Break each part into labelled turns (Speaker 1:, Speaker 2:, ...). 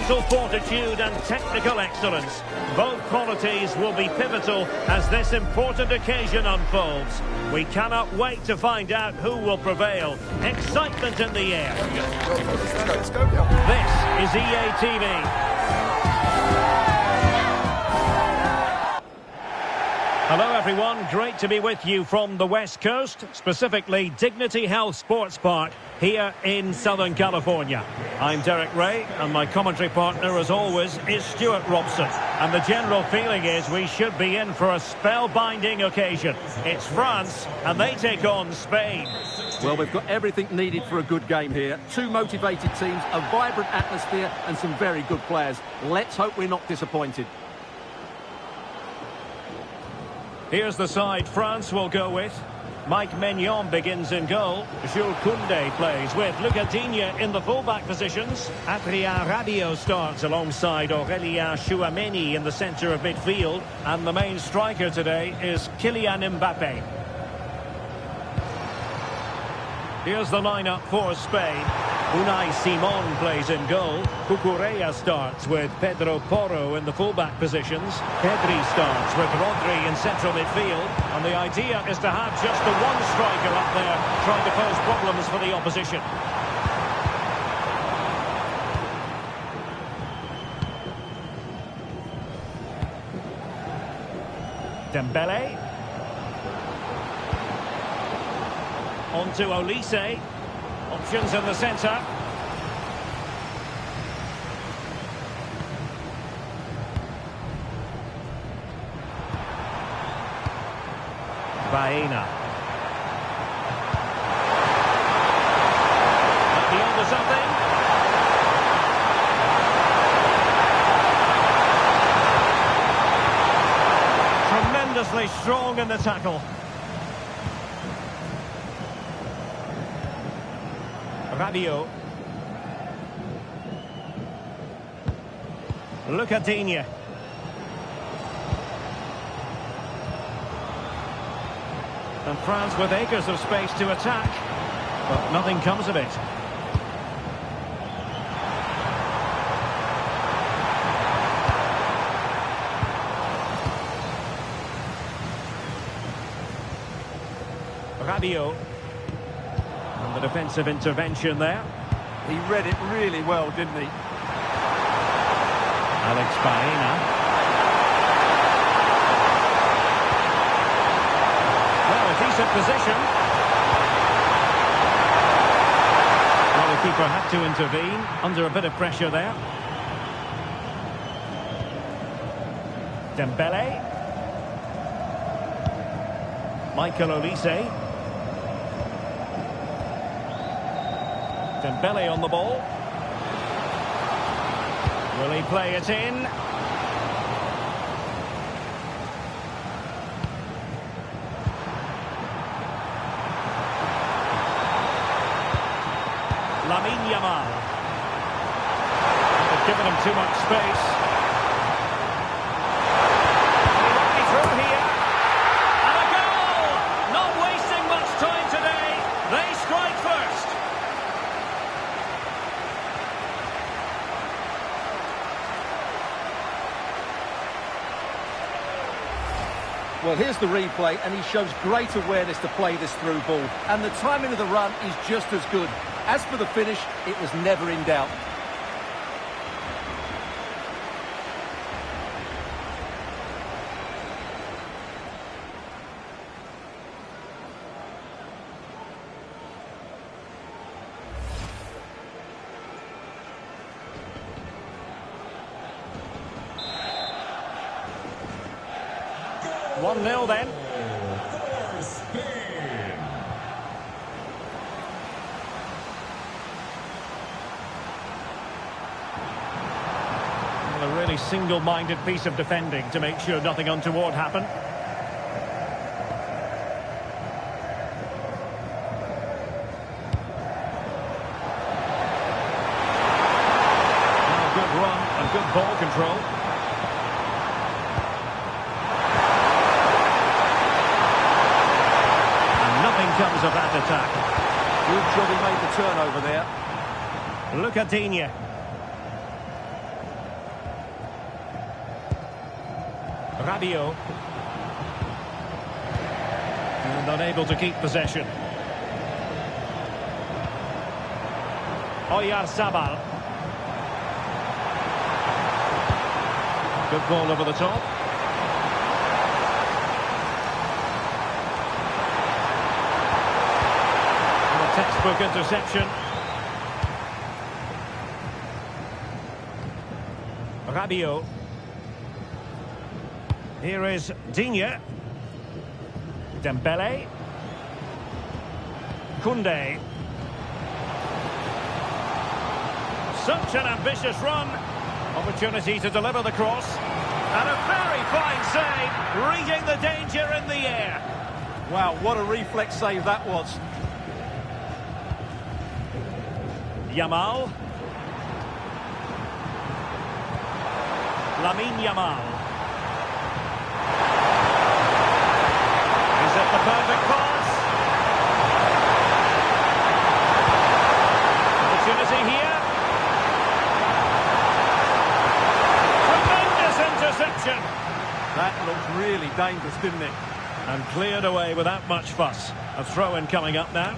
Speaker 1: mental fortitude and technical excellence. Both qualities will be pivotal as this important occasion unfolds. We cannot wait to find out who will prevail. Excitement in the air.
Speaker 2: Let's go.
Speaker 1: This is EA TV. Hello everyone, great to be with you from the West Coast, specifically Dignity Health Sports Park here in Southern California. I'm Derek Ray and my commentary partner as always is Stuart Robson. And the general feeling is we should be in for a spellbinding occasion. It's France and they take on Spain.
Speaker 3: Well, we've got everything needed for a good game here. Two motivated teams, a vibrant atmosphere and some very good players. Let's hope we're not disappointed.
Speaker 1: Here's the side France will go with. Mike Maignan begins in goal. Jules Koundé plays with Lucas Digne in the fullback positions. Adrien Rabiot starts alongside Aurélien Tchouameni in the centre of midfield. And the main striker today is Kylian Mbappé. Here's the lineup for Spain. Unai Simon plays in goal. Cucurella starts with Pedro Porro in the fullback positions. Pedri starts with Rodri in central midfield. And the idea is to have just the one striker up there trying to pose problems for the opposition. Dembele. On to Olise. Options in the centre. Baena. Might be onto something. Tremendously strong in the tackle. Rabiot. Lucas Digne. And France with acres of space to attack, but nothing comes of it. Rabiot. The defensive intervention there.
Speaker 3: He read it really well, didn't he?
Speaker 1: Alex Baena. Well, a decent position. Well, the keeper had to intervene under a bit of pressure there. Dembele. Michael Olise. Dembele on the ball. Will he play it in? Lamine Yamal. They've given him too much space. He might be through here. And a goal! Not wasting much time today. They strike first.
Speaker 3: Well, here's the replay, and he shows great awareness to play this through ball. And the timing of the run is just as good. As for the finish, it was never in doubt.
Speaker 1: One 0 then. Well, a really single-minded piece of defending to make sure nothing untoward happened. Well, good run and good ball control. Comes of that attack.
Speaker 3: Good job he made the turnover there.
Speaker 1: Lucas Digne. Rabiot. And unable to keep possession. Oyarzabal. Good ball over the top. And a textbook interception. Rabiot. Here is Digne. Dembele. Koundé. Such an ambitious run. Opportunity to deliver the cross. And a very fine save, reading the danger in the air.
Speaker 3: Wow, what a reflex save that was.
Speaker 1: Yamal. Lamine Yamal. Is it the perfect pass? Opportunity here. Tremendous interception.
Speaker 3: That looked really dangerous, didn't it?
Speaker 1: And cleared away without much fuss. A throw-in coming up now.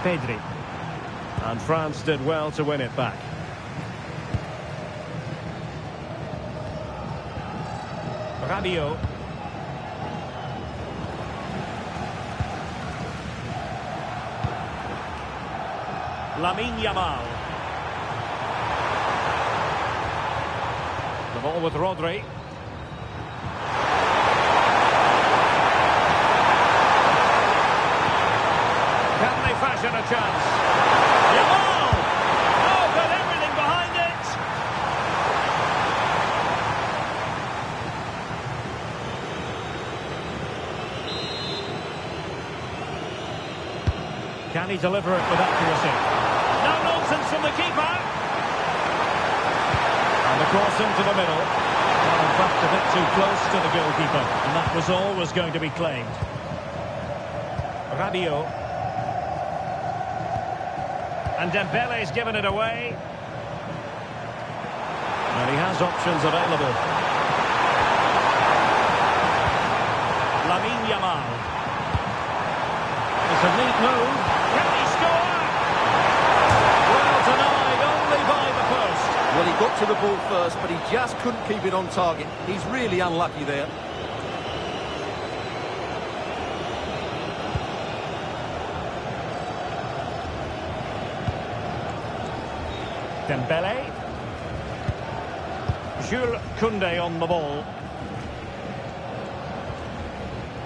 Speaker 1: Pedri. And France did well to win it back. Rabiot. Lamine Yamal. The ball with Rodri. Can they fashion a chance? Yamal! Oh, got everything behind it! Can he deliver it with accuracy? No nonsense from the keeper! And the cross into the middle. Well, in fact, a bit too close to the goalkeeper. And that was always going to be claimed. Rabiot. And Dembele's given it away. And he has options available. Lamine Yamal. It's a neat move. Can he score? Well denied, only by the post.
Speaker 3: Well, he got to the ball first, but he just couldn't keep it on target. He's really unlucky there.
Speaker 1: Dembele. Jules Koundé on the ball.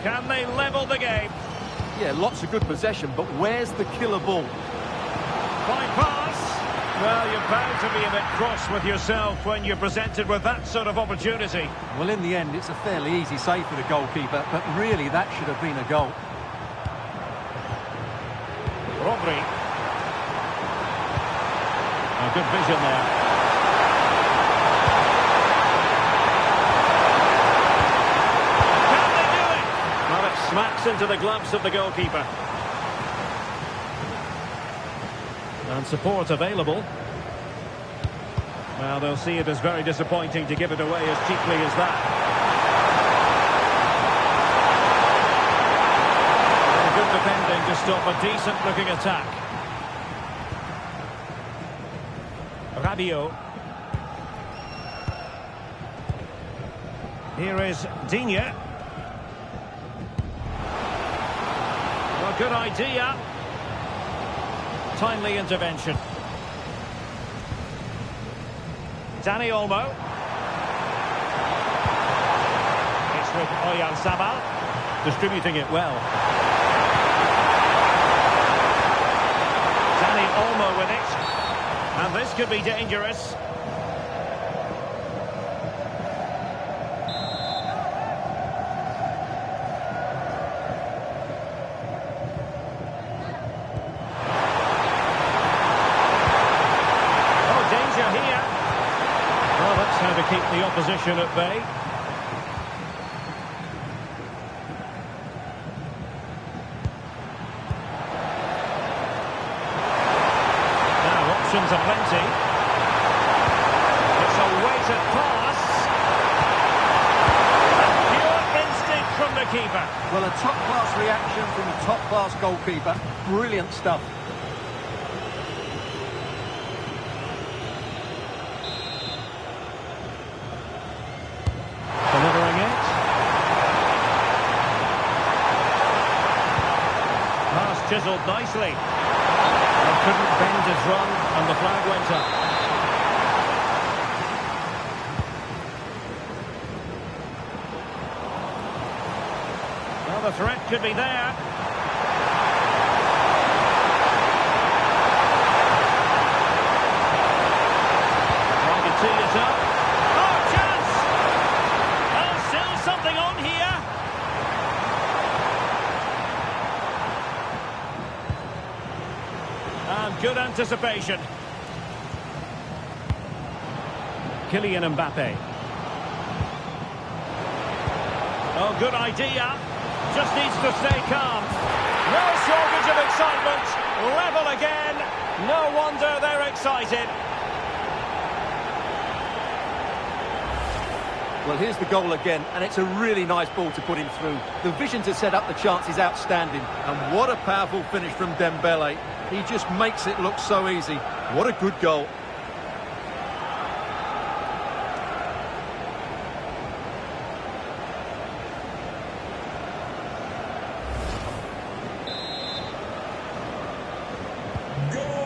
Speaker 1: Can they level the game?
Speaker 3: Yeah, lots of good possession, but where's the killer ball?
Speaker 1: Fine pass. Well, you're bound to be a bit cross with yourself when you're presented with that sort of opportunity.
Speaker 3: Well, in the end, it's a fairly easy save for the goalkeeper, but really that should have been a goal.
Speaker 1: Rodri. A good vision there. Can they do it? Well, it smacks into the gloves of the goalkeeper. And support available. Well, they'll see it as very disappointing to give it away as cheaply as that. And good defending to stop a decent-looking attack. Rabiot. Here is Digne. Well, good idea. Timely intervention. Dani Olmo. It's with Oyarzabal. Distributing it well. Dani Olmo with it. And this could be dangerous. Oh, danger here. Well, that's how to keep the opposition at bay. Options
Speaker 3: top-class reaction from a top-class goalkeeper. Brilliant stuff.
Speaker 1: Delivering it. Pass chiselled nicely. Couldn't bend his run, and the flag went up. Well, the threat could be there. Trying to tee it up. Oh, chance! Oh, still something on here. And good anticipation. Kylian Mbappe. Oh, good idea. Just needs to stay calm. No shortage of excitement. Level again. No wonder they're excited.
Speaker 3: Well, here's the goal again, and it's a really nice ball to put him through. The vision to set up the chance is outstanding, and what a powerful finish from Dembele. He just makes it look so easy. What a good goal.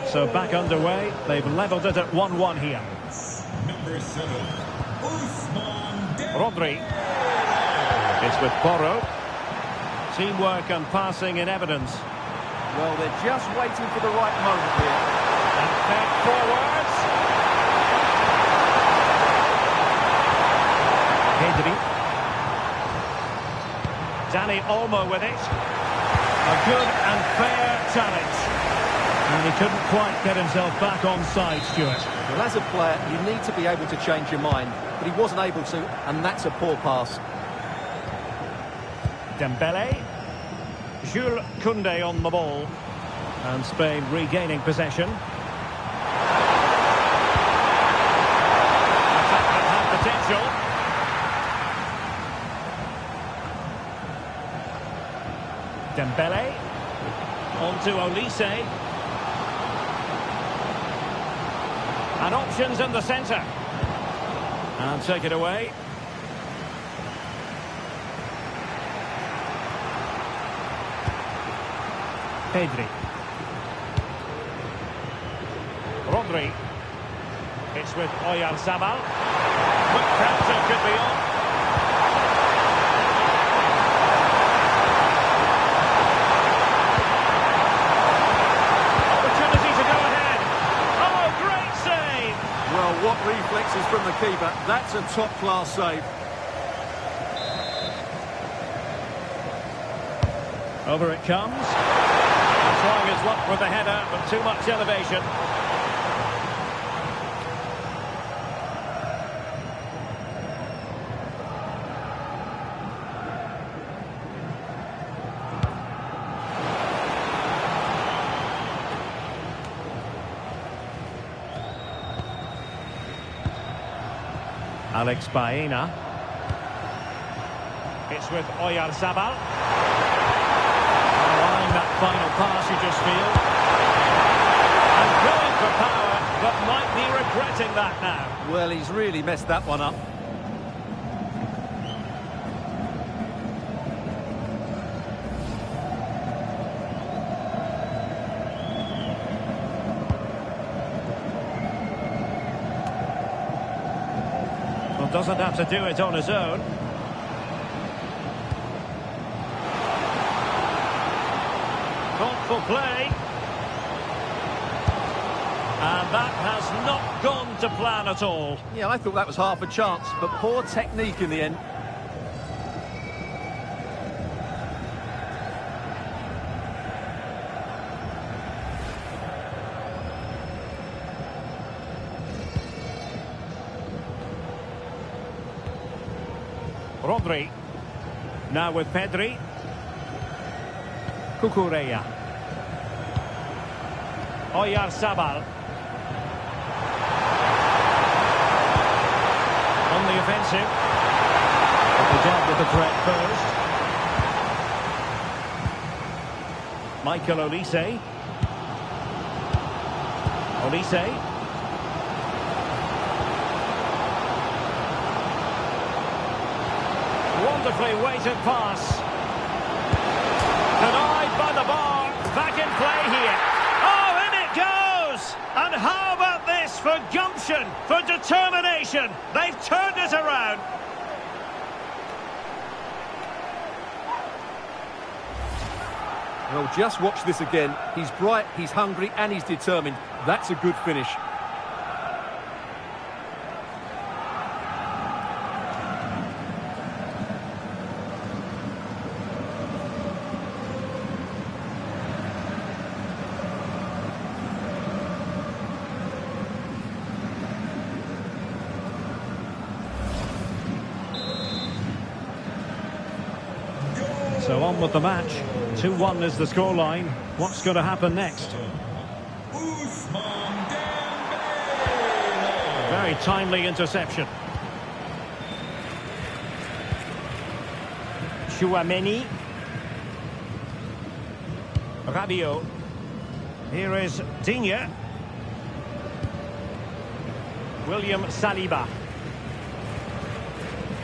Speaker 1: So back underway. They've levelled it at 1-1 here.
Speaker 4: Number 7,
Speaker 1: Rodri. It's with Porro. Teamwork and passing in evidence.
Speaker 3: Well, they're just waiting for the right moment here.
Speaker 1: And fed forwards. Pedri. Dani Olmo with it. A good and fair challenge. And he couldn't quite get himself back on side, Stuart.
Speaker 3: Well, as a player, you need to be able to change your mind, but he wasn't able to, and that's a poor pass.
Speaker 1: Dembele. Jules Koundé on the ball. And Spain regaining possession. Attack that had potential. Dembele. On to Olise. And options in the centre. And take it away. Pedri. Rodri. It's with Oyarzabal. Quick counter could be on. Opportunity to go ahead. Oh, great save!
Speaker 3: Well, what reflexes from the keeper. That's a top-class save.
Speaker 1: Over it comes. Trying his luck with the header, but too much elevation. Alex Baena. It's with Oyarzabal. That final pass, you just feel. And going for power, but might be regretting that now.
Speaker 3: Well, he's really messed that one up.
Speaker 1: Well, doesn't have to do it on his own. Thoughtful play. And that has not gone to plan at all.
Speaker 3: Yeah, I thought that was half a chance, but poor technique in the end.
Speaker 1: Rodri. Now with Pedri. Cucurella. Oyarzabal. On the offensive. But they dealt with the threat first. Michael Olise. Olise. Wonderfully weighted pass. Denied by the bar. Back in play here. Oh, in it goes! And how about this for gumption, for determination? They've turned it around.
Speaker 3: Well, just watch this again. He's bright, he's hungry, and he's determined. That's a good finish.
Speaker 1: So on with the match. 2-1 is the scoreline. What's going to happen next? Very timely interception. Chouameni. Rabiot. Here is Digne. William Saliba.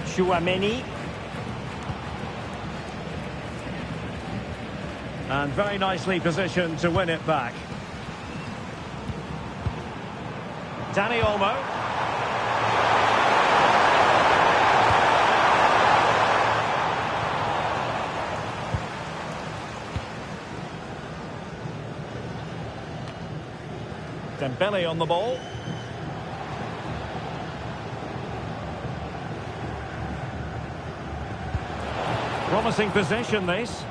Speaker 1: Chouameni. And very nicely positioned to win it back. Dani Olmo. Dembele on the ball. Promising possession, this.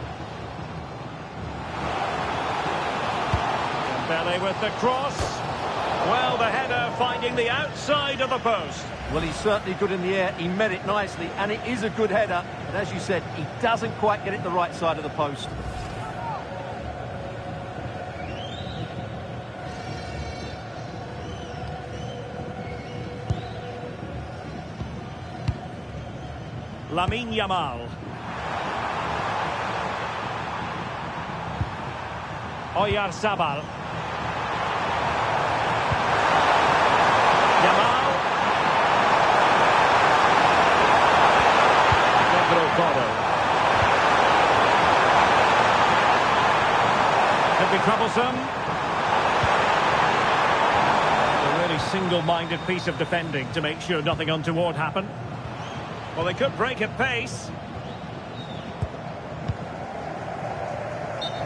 Speaker 1: Dembele with the cross. Well, the header finding the outside of the post.
Speaker 3: Well, he's certainly good in the air. He met it nicely, and it is a good header. But as you said, he doesn't quite get it the right side of the post.
Speaker 1: Lamine Yamal. Oyarzabal. Yamal. Pedro Porro. Could be troublesome. A really single-minded piece of defending to make sure nothing untoward happened. Well, they could break at pace.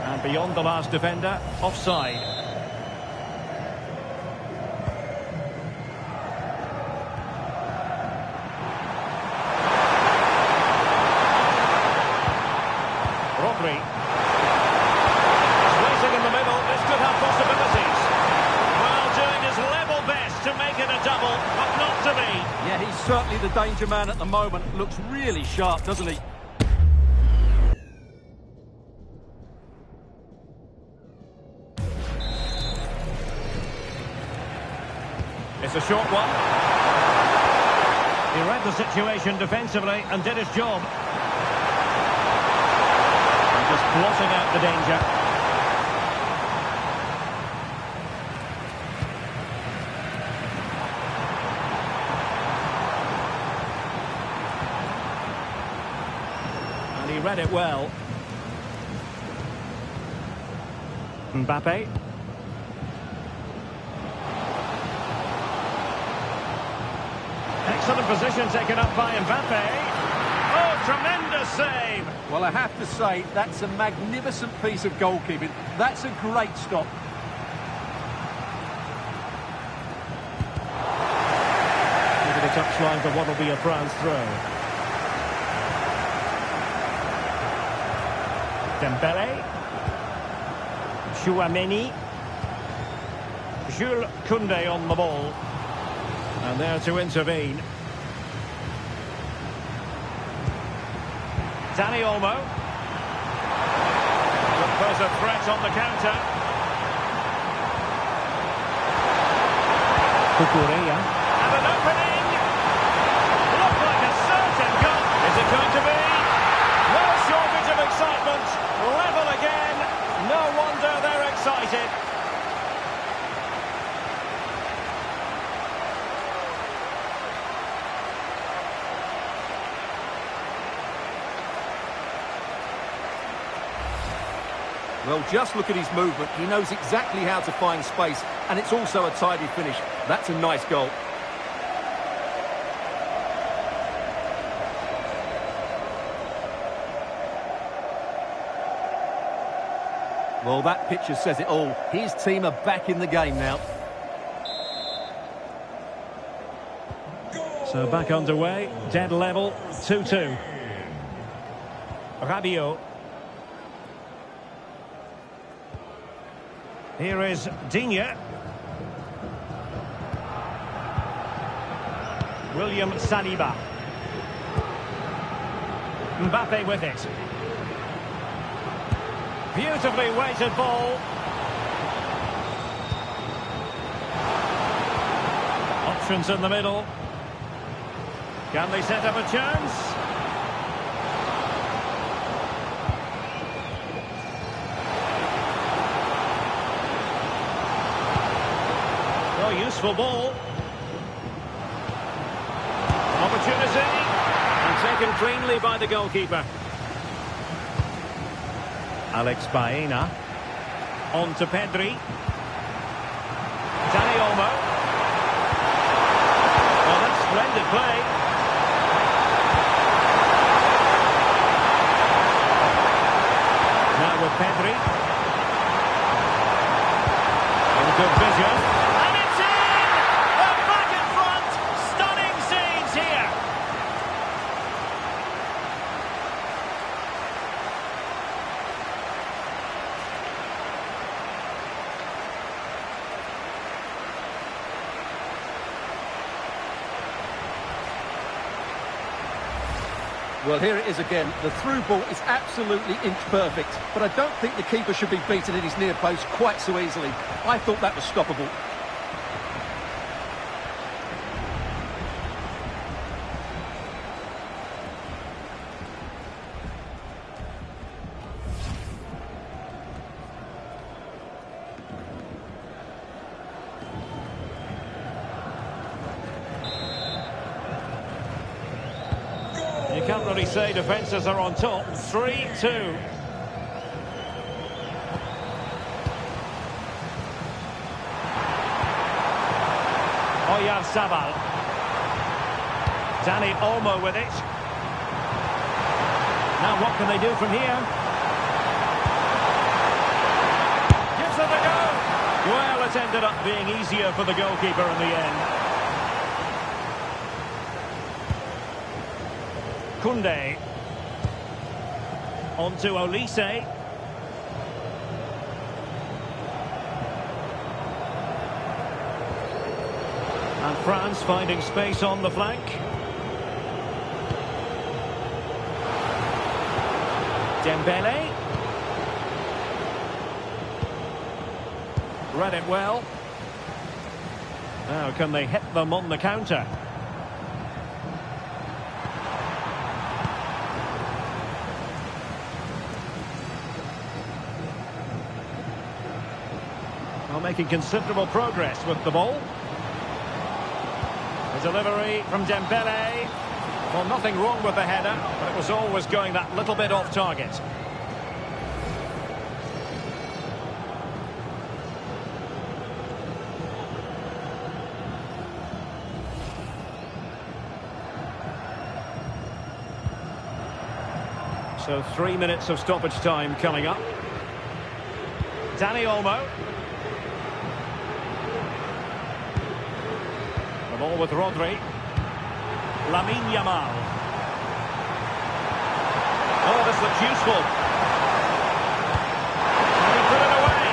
Speaker 1: And beyond the last defender, offside. Rodri. Racing in the middle, this could have possibilities. Well, doing his level best to make it a double, but not to be.
Speaker 3: Yeah, he's certainly the danger man at the moment. Looks really sharp, doesn't he?
Speaker 1: It's a short one. He read the situation defensively and did his job. And just blotting out the danger. And he read it well. Mbappe. Excellent position taken up by Mbappe. Oh, tremendous save!
Speaker 3: Well, I have to say, that's a magnificent piece of goalkeeping. That's a great stop.
Speaker 1: Over the touchline for what will be a France throw. Dembele. Chouameni. Jules Koundé on the ball. And there to intervene. Dani Olmo. Could pose a threat on the counter. Cucurella. And an opening. Looked like a certain goal. Is it going to be? No shortage of excitement. Level again. No excited.
Speaker 3: Well, just look at his movement. He knows exactly how to find space, and it's also a tidy finish. That's a nice goal. Well, that picture says it all. His team are back in the game now.
Speaker 1: So back underway, dead level, 2-2. Rabiot. Here is Digne. William Saliba. Mbappe with it. Beautifully weighted ball. Options in the middle. Can they set up a chance? Oh, useful ball. Opportunity. And taken cleanly by the goalkeeper. Alex Baena. On to Pedri. Dani Olmo. Well, that's splendid play. Now with Pedri. And good vision. And it's in! We're back in front. Stunning scenes here.
Speaker 3: Well, here it is again. The through ball is absolutely inch perfect, but I don't think the keeper should be beaten in his near post quite so easily. I thought that was stoppable.
Speaker 1: You can't really say defences are on top. 3-2. Oyarzabal. Dani Olmo with it. Now what can they do from here? Gives it a go. Well, it ended up being easier for the goalkeeper in the end. Koundé. On to Olise. And France finding space on the flank. Dembele. Read it well. Now can they hit them on the counter? Making considerable progress with the ball. The delivery from Dembele. Well, nothing wrong with the header, but it was always going that little bit off target. So 3 minutes of stoppage time coming up. Dani Olmo. Ball with Rodri. Lamine Yamal. Oh, this looks useful. Can he put it away?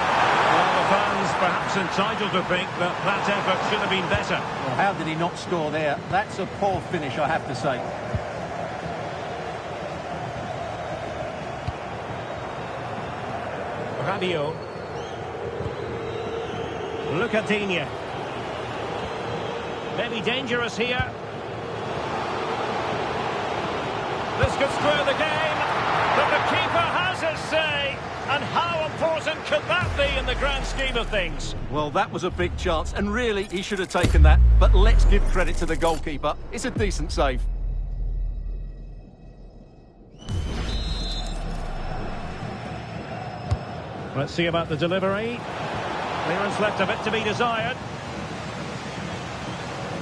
Speaker 1: Well, the fans perhaps entitled to think that that effort should have been better.
Speaker 3: Well, how did he not score there? That's a poor finish, I have to say.
Speaker 1: Rabiot. Look at Digne. Maybe dangerous here. This could screw the game, but the keeper has his say. And how important could that be in the grand scheme of things?
Speaker 3: Well, that was a big chance, and really, he should have taken that. But let's give credit to the goalkeeper. It's a decent save.
Speaker 1: Let's see about the delivery. Clearance left a bit to be desired.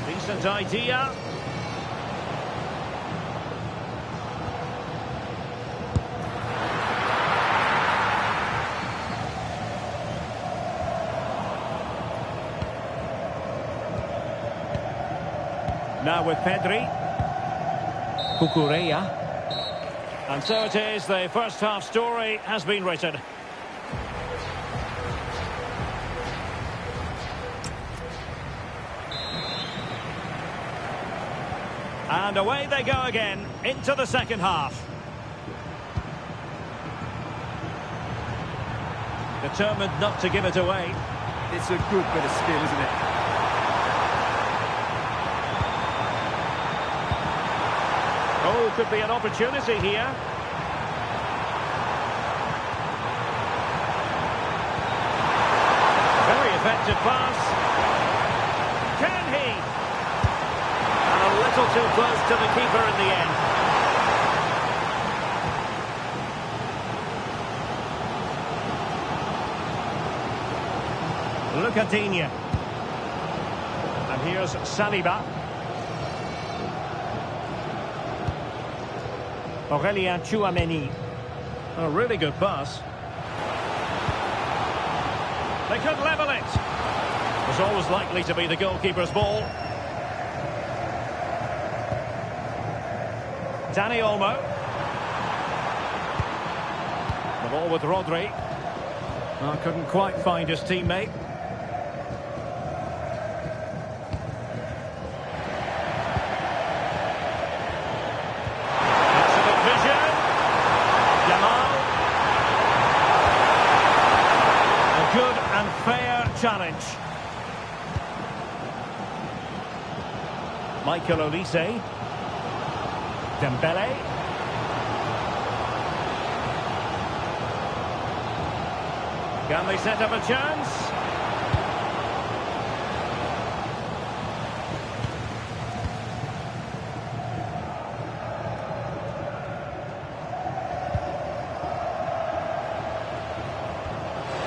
Speaker 1: Decent idea. Now with Pedri. Cucurella. And so it is, the first half story has been written. And away they go again, into the second half. Determined not to give it away.
Speaker 3: It's a good bit of skill, isn't it?
Speaker 1: Oh, could be an opportunity here. Very effective pass. Can he? And a little too close to the keeper in the end. Look at Digne. And here's Saliba. Aurélien Tchouameni. A really good pass. They could level it. It was always likely to be the goalkeeper's ball. Dani Olmo. The ball with Rodri. Oh, couldn't quite find his teammate. Excellent vision. Yamal. A good and fair challenge. Michael Olise. Dembele. Can they set up a chance?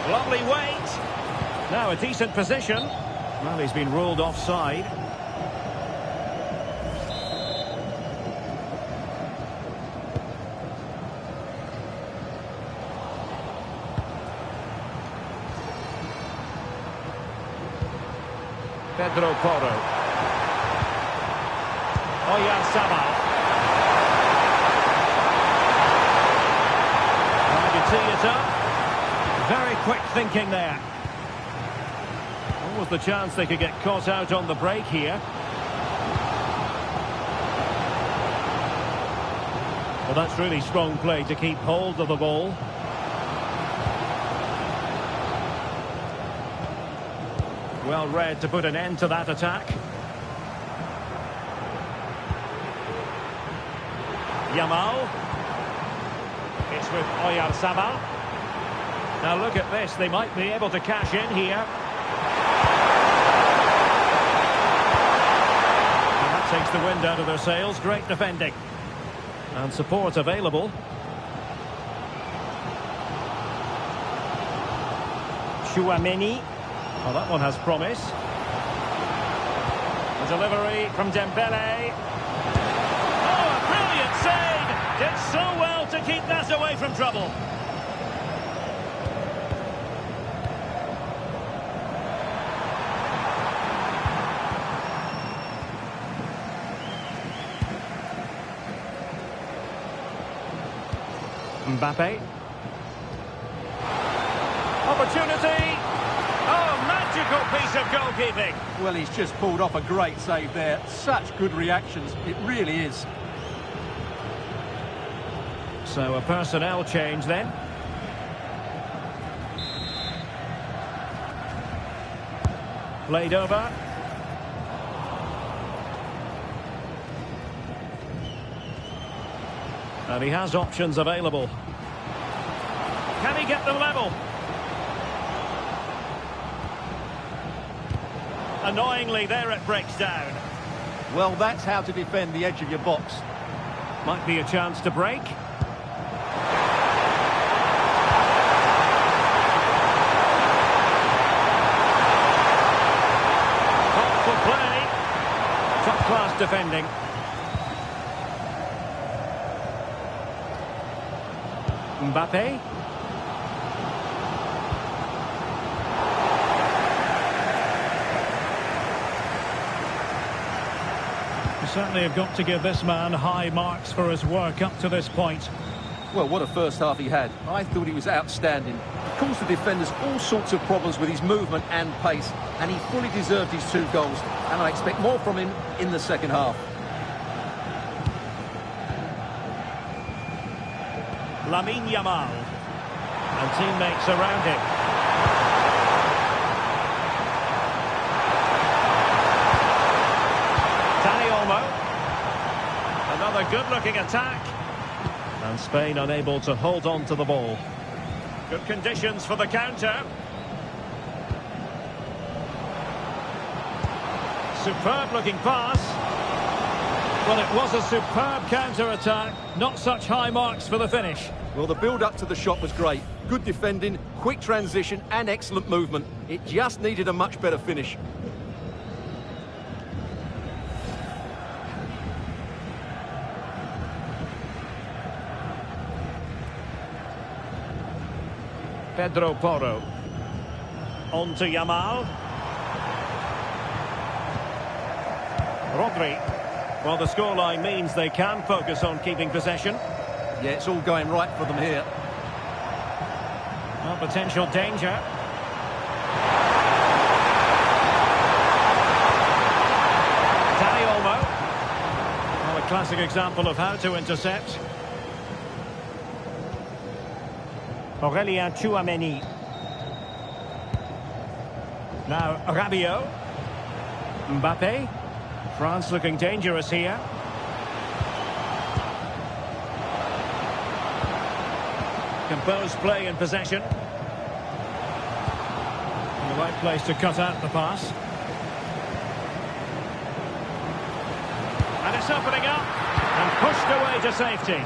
Speaker 1: Lovely weight. Now a decent position. Well, he's been ruled offside. Pedro Porro. Oyarzabal. Trying to tee it up. Very quick thinking there. What was the chance they could get caught out on the break here? Well, that's really strong play to keep hold of the ball. Well read to put an end to that attack. Yamal. It's with Oyarzabal. Now look at this, they might be able to cash in here. And that takes the wind out of their sails. Great defending. And support available. Tchouameni. Oh, that one has promise. The delivery from Dembele. Oh, a brilliant save! Did so well to keep that away from trouble. Mbappe. Opportunity. Oh, magical piece of goalkeeping.
Speaker 3: Well, he's just pulled off a great save there. Such good reactions. It really is.
Speaker 1: So a personnel change then. Played over. And he has options available. Can he get them level? annoyingly, there it breaks down.
Speaker 3: Well, that's how to defend the edge of your box.
Speaker 1: Might be a chance to break. Thoughtful play. Top-class defending. Mbappe. You certainly have got to give this man high marks for his work up to this point.
Speaker 3: Well, what a first half he had. I thought he was outstanding. He caused the defenders all sorts of problems with his movement and pace, and he fully deserved his 2 goals, and I expect more from him in the second half.
Speaker 1: Lamine Yamal. And teammates around him. Dani Olmo. Another good-looking attack. And Spain unable to hold on to the ball. Good conditions for the counter. Superb-looking pass. Well, it was a superb counter-attack. Not such high marks for the finish.
Speaker 3: Well, the build-up to the shot was great. Good defending, quick transition and excellent movement. It just needed a much better finish.
Speaker 1: Pedro Porro. On to Yamal. Rodri. Well, the scoreline means they can focus on keeping possession.
Speaker 3: Yeah, it's all going right for them here.
Speaker 1: Well, potential danger. Dani Olmo. Well, a classic example of how to intercept. Aurelien Tchouameni. Now Rabiot. Mbappe. France looking dangerous here. Composed play in possession. In the right place to cut out the pass. And it's opening up. And pushed away to safety.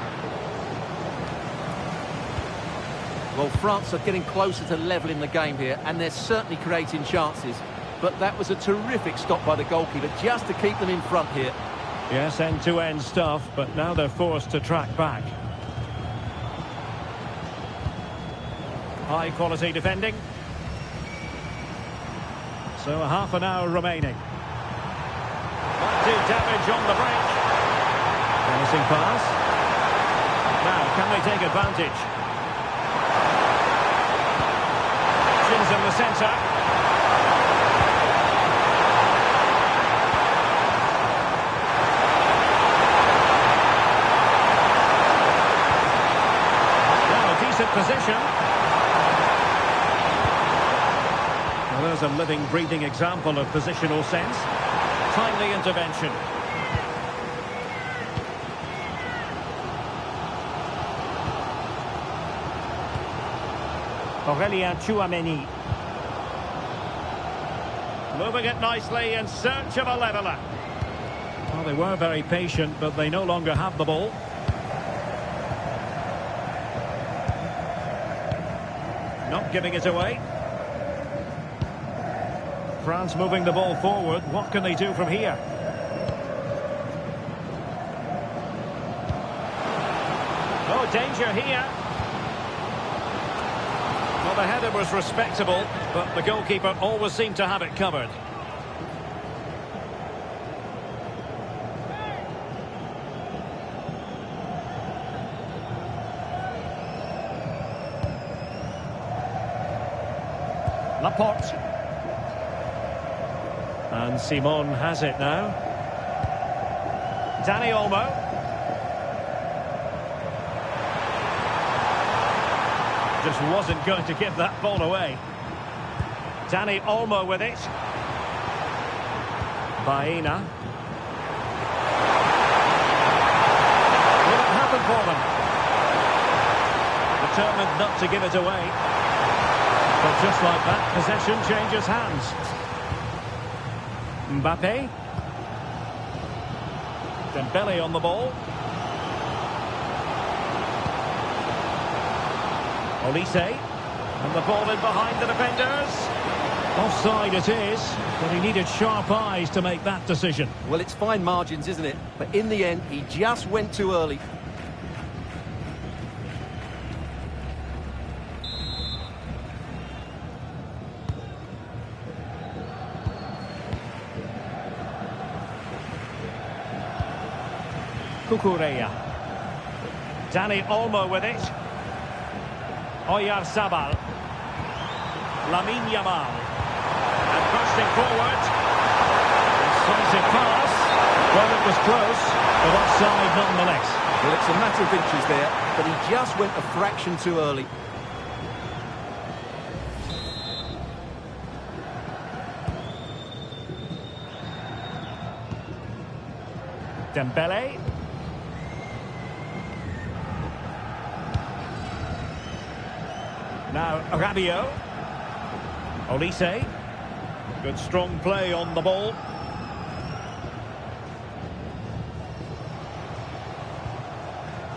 Speaker 3: Well, France are getting closer to leveling the game here, and they're certainly creating chances. But that was a terrific stop by the goalkeeper, just to keep them in front here.
Speaker 1: Yes, end-to-end stuff, but now they're forced to track back. High-quality defending. So a half an hour remaining. Might do damage on the break. Promising pass. Now, can they take advantage? In the centre. Well, a decent position. Well, there's a living, breathing example of positional sense. Timely intervention. Aurelien Tchouameni. Moving it nicely in search of a leveller. Well, they were very patient, but they no longer have the ball. Not giving it away. France moving the ball forward. What can they do from here? Oh, danger here. Well, the header was respectable, but the goalkeeper always seemed to have it covered. Laporte. And Simon has it now. Dani Olmo. Just wasn't going to give that ball away. Dani Olmo with it. Baena. Will it happen for them? Determined not to give it away. But just like that, possession changes hands. Mbappe. Dembele on the ball. Olise. And the ball in behind the defenders. Offside it is, but he needed sharp eyes to make that decision.
Speaker 3: Well, it's fine margins, isn't it? But in the end, he just went too early.
Speaker 1: Cucurella. Dani Olmo with it. Oyarzabal. Lamine Yamal. And bursting forward. Decisive pass. Well, it was close, but offside nonetheless.
Speaker 3: Well, it's a matter of inches there, but he just went a fraction too early.
Speaker 1: Dembele. Now Rabiot. Olise. Good strong play on the ball.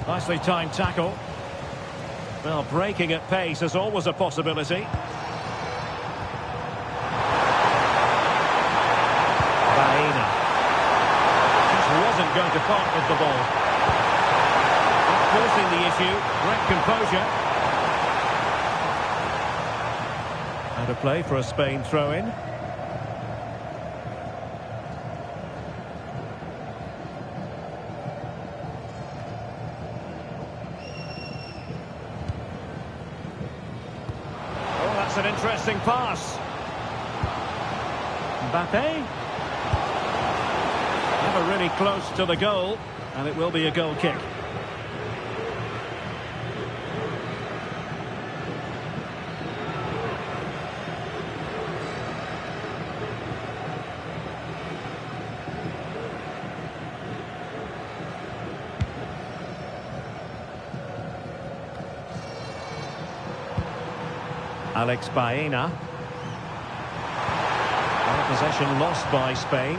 Speaker 1: Nicely timed tackle. Well, breaking at pace is always a possibility. Baena. Just wasn't going to part with the ball. Not forcing the issue. Great composure. Out of play for a Spain throw-in. Oh, that's an interesting pass. Mbappe. Never really close to the goal, and it will be a goal kick. Alex Baena. Possession lost by Spain.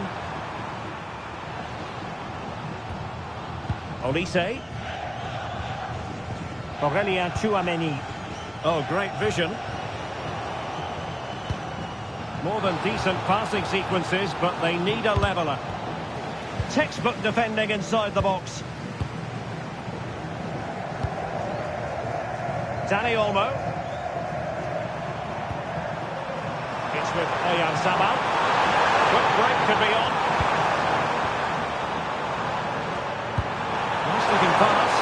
Speaker 1: Olise. Aurelien Tchouameni. Oh, great vision. More than decent passing sequences, but they need a leveller. Textbook defending inside the box. Dani Olmo. It's with Oyarzabal. Quick break could be on. Nice looking pass.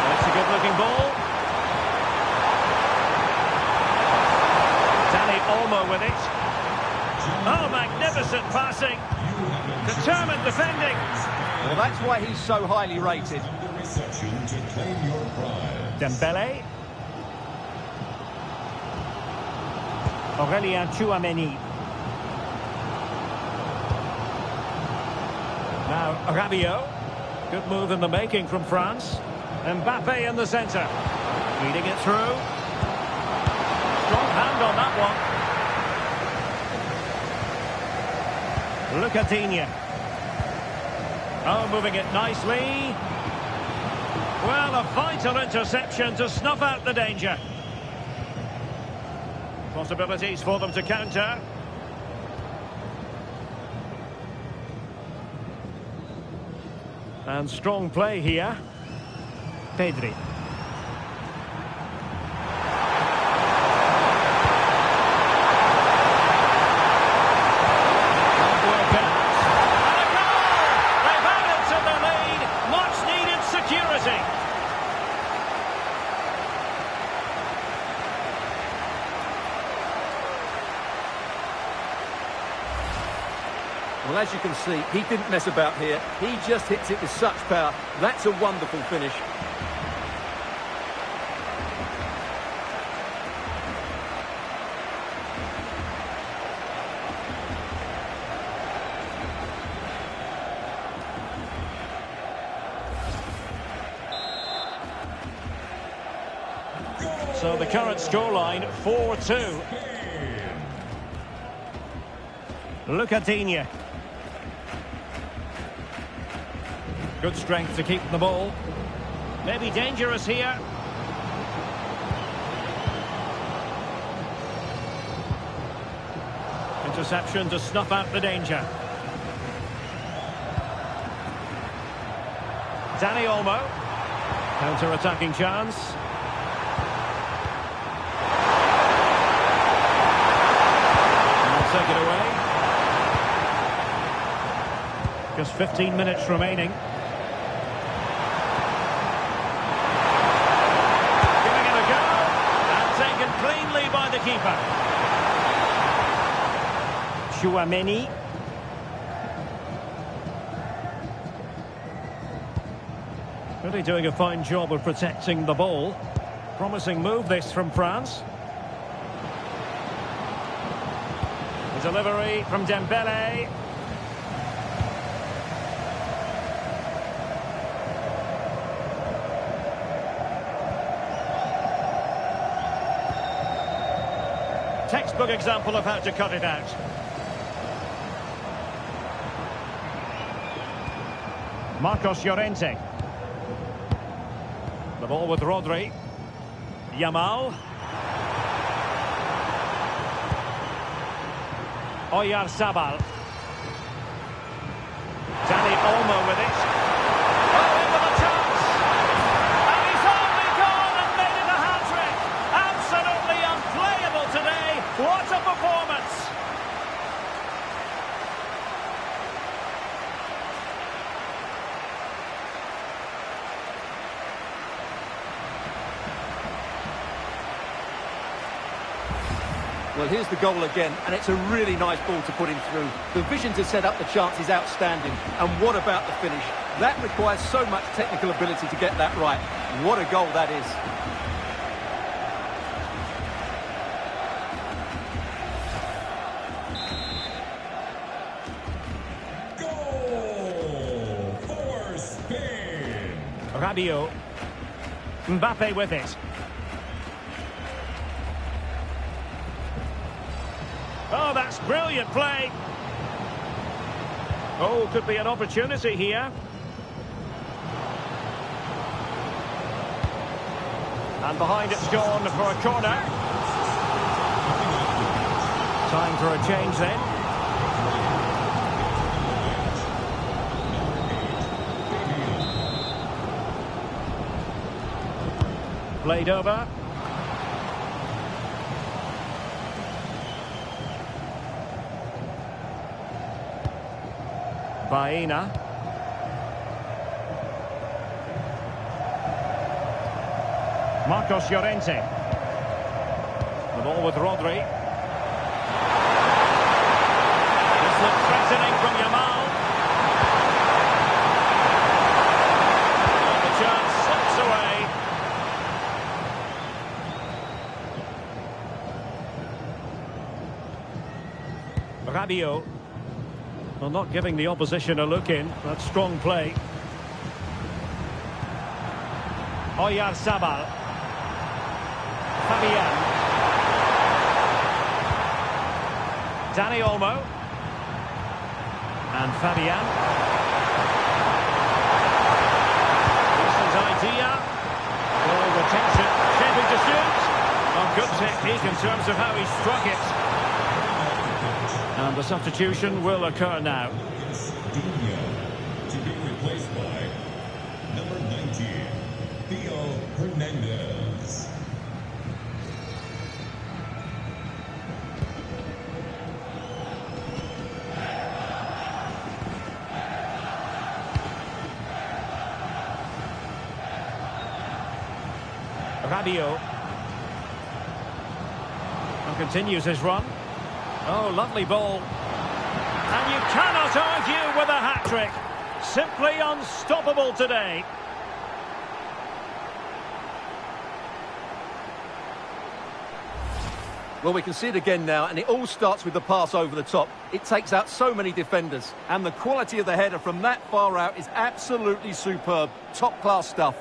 Speaker 1: That's a good looking ball. Dani Olmo with it. Oh, magnificent passing. Determined defending.
Speaker 3: Well, that's why he's so highly rated.
Speaker 4: To claim your prize.
Speaker 1: Dembele. Aurelien Tchouameni. Now Rabiot. Good move in the making from France. Mbappe in the centre. Feeding it through. Strong hand on that one. Lucadinha. Oh, moving it nicely. Well, a vital interception to snuff out the danger. Possibilities for them to counter. And strong play here. Pedri. Can't work out. And a goal! They've added to the lead. Much needed security.
Speaker 3: Well, as you can see, he didn't mess about here. He just hits it with such power. That's a wonderful finish.
Speaker 1: So the current scoreline, 4-2. Lucadinha. Good strength to keep the ball. Maybe dangerous here. Interception to snuff out the danger. Dani Olmo. Counter-attacking chance. Take it away. Just 15 minutes remaining. Giving it a go. And taken cleanly by the keeper. Tchouaméni. Really doing a fine job of protecting the ball. Promising move this from France. Delivery from Dembele. Textbook example of how to cut it out. Marcos Llorente. The ball with Rodri. Yamal. Oyarzabal. Dani Olmo with it. Oh, into the chance! And he's only gone and made it a hat-trick! Absolutely unplayable today. What a performance!
Speaker 3: Well, here's the goal again, and it's a really nice ball to put him through. The vision to set up the chance is outstanding. And what about the finish? That requires so much technical ability to get that right. What a goal that is.
Speaker 4: Goal for Spain.
Speaker 1: Rabiot. Mbappe with it. Oh, that's brilliant play. Oh, could be an opportunity here. And behind it's gone for a corner. Time for a change then. Played over. Baena. Marcos Llorente. The ball with Rodri. This looks threatening from Yamal. And the chance slips away. Rabiot. Well, not giving the opposition a look in. That's strong play. Oyarzabal. Fabian. Dani Olmo. And Fabian. Decent idea. Ball retention. Shaping to shoot. Oh, good technique in terms of how he struck it. And the substitution will occur now.
Speaker 4: To be replaced by number 19, Theo Hernandez.
Speaker 1: Rabiot. And continues his run. Oh, lovely ball. And you cannot argue with a hat-trick. Simply unstoppable today.
Speaker 3: Well, we can see it again now, and it all starts with the pass over the top. It takes out so many defenders, and the quality of the header from that far out is absolutely superb. Top-class stuff.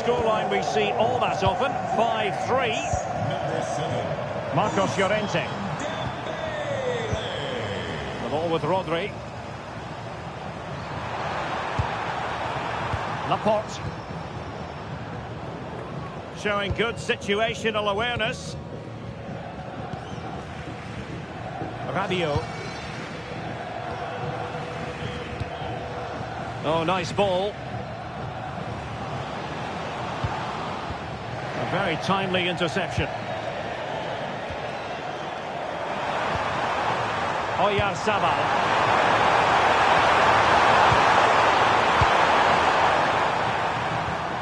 Speaker 1: scoreline we see all that often. 5-3.
Speaker 4: Number 7.
Speaker 1: Marcos Llorente. The ball with Rodri. Laporte. Showing good situational awareness. Rabiot. Oh, nice ball. A very timely interception. Oyarzabal.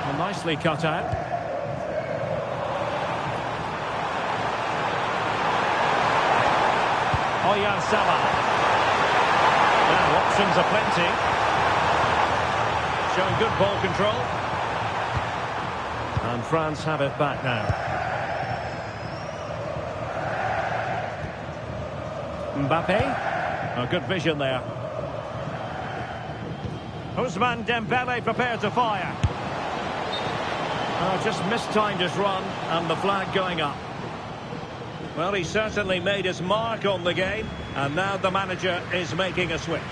Speaker 1: Well, nicely cut out. Oyarzabal. Now options are plenty. Showing good ball control. And France have it back now. Mbappe. Oh, good vision there. Ousmane Dembele prepared to fire. Oh, just mistimed his run and the flag going up. Well, he certainly made his mark on the game, and now the manager is making a switch.